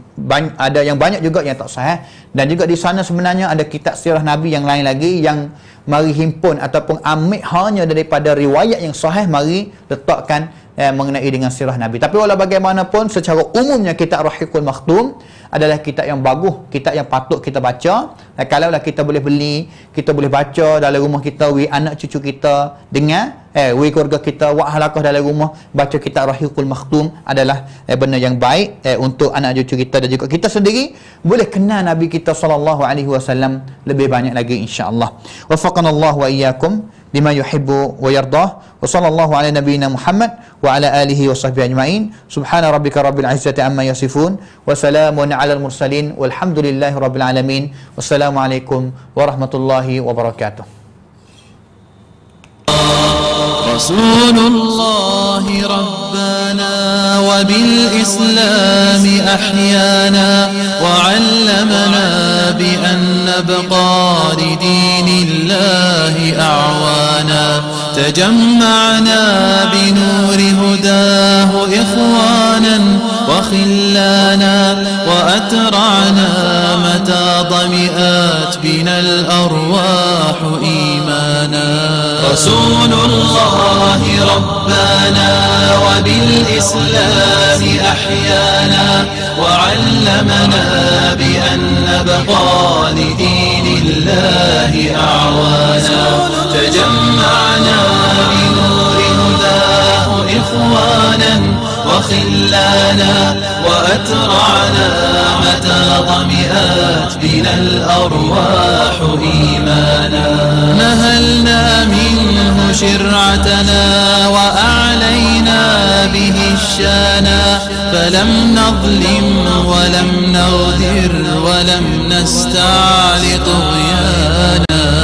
S3: banyak juga yang tak sahih. Dan juga di sana sebenarnya ada kitab sirah Nabi yang lain lagi yang mari himpun ataupun ambil hanya daripada riwayat yang sahih, mari letakkan mengenai dengan sirah Nabi. Tapi walau bagaimanapun, secara umumnya kitab Rahiqul Makhtum adalah kitab yang bagus, kitab yang patut kita baca. Kalaulah kita boleh beli, kita boleh baca dalam rumah kita, anak cucu kita dengar, keluarga kita, halaqah dalam rumah baca kitab Rahiqul Makhtum adalah benda yang baik untuk anak cucu kita, dan juga kita sendiri boleh kenal Nabi kita sallallahu alaihi wasallam lebih banyak lagi, insya-Allah. Waffaqanallahu wa iyyakum lima yuhibbu wa yardah. Wa sallallahu ala nabiyyina Muhammad wa ala alihi wa sahbihi ajma'in. Subhana rabbika rabbil izzati amma yasifun wa salamun ala al mursalin walhamdulillahi rabbil alamin. Wassalamu alaikum warahmatullahi wabarakatuh.
S1: رسول الله ربنا وبالإسلام أحيانا وعلمنا بأن نبقى لدين الله أعوانا تجمعنا بنور هداه إخوانا وخلانا وأترعنا متى ضمئات بنا الأرواح إيمانا رسول الله ربنا وبالإسلام أحيانا وعلمنا بأن نبقى لدين الله أعوانا تجمعنا بنور هداه إخوانا وخلانا وأترعنا متى ضمئات بنا الأرواح إيمانا نهلنا منه شرعتنا وأعلينا به الشانا فلم نظلم ولم نغدر ولم نستعل طغيانا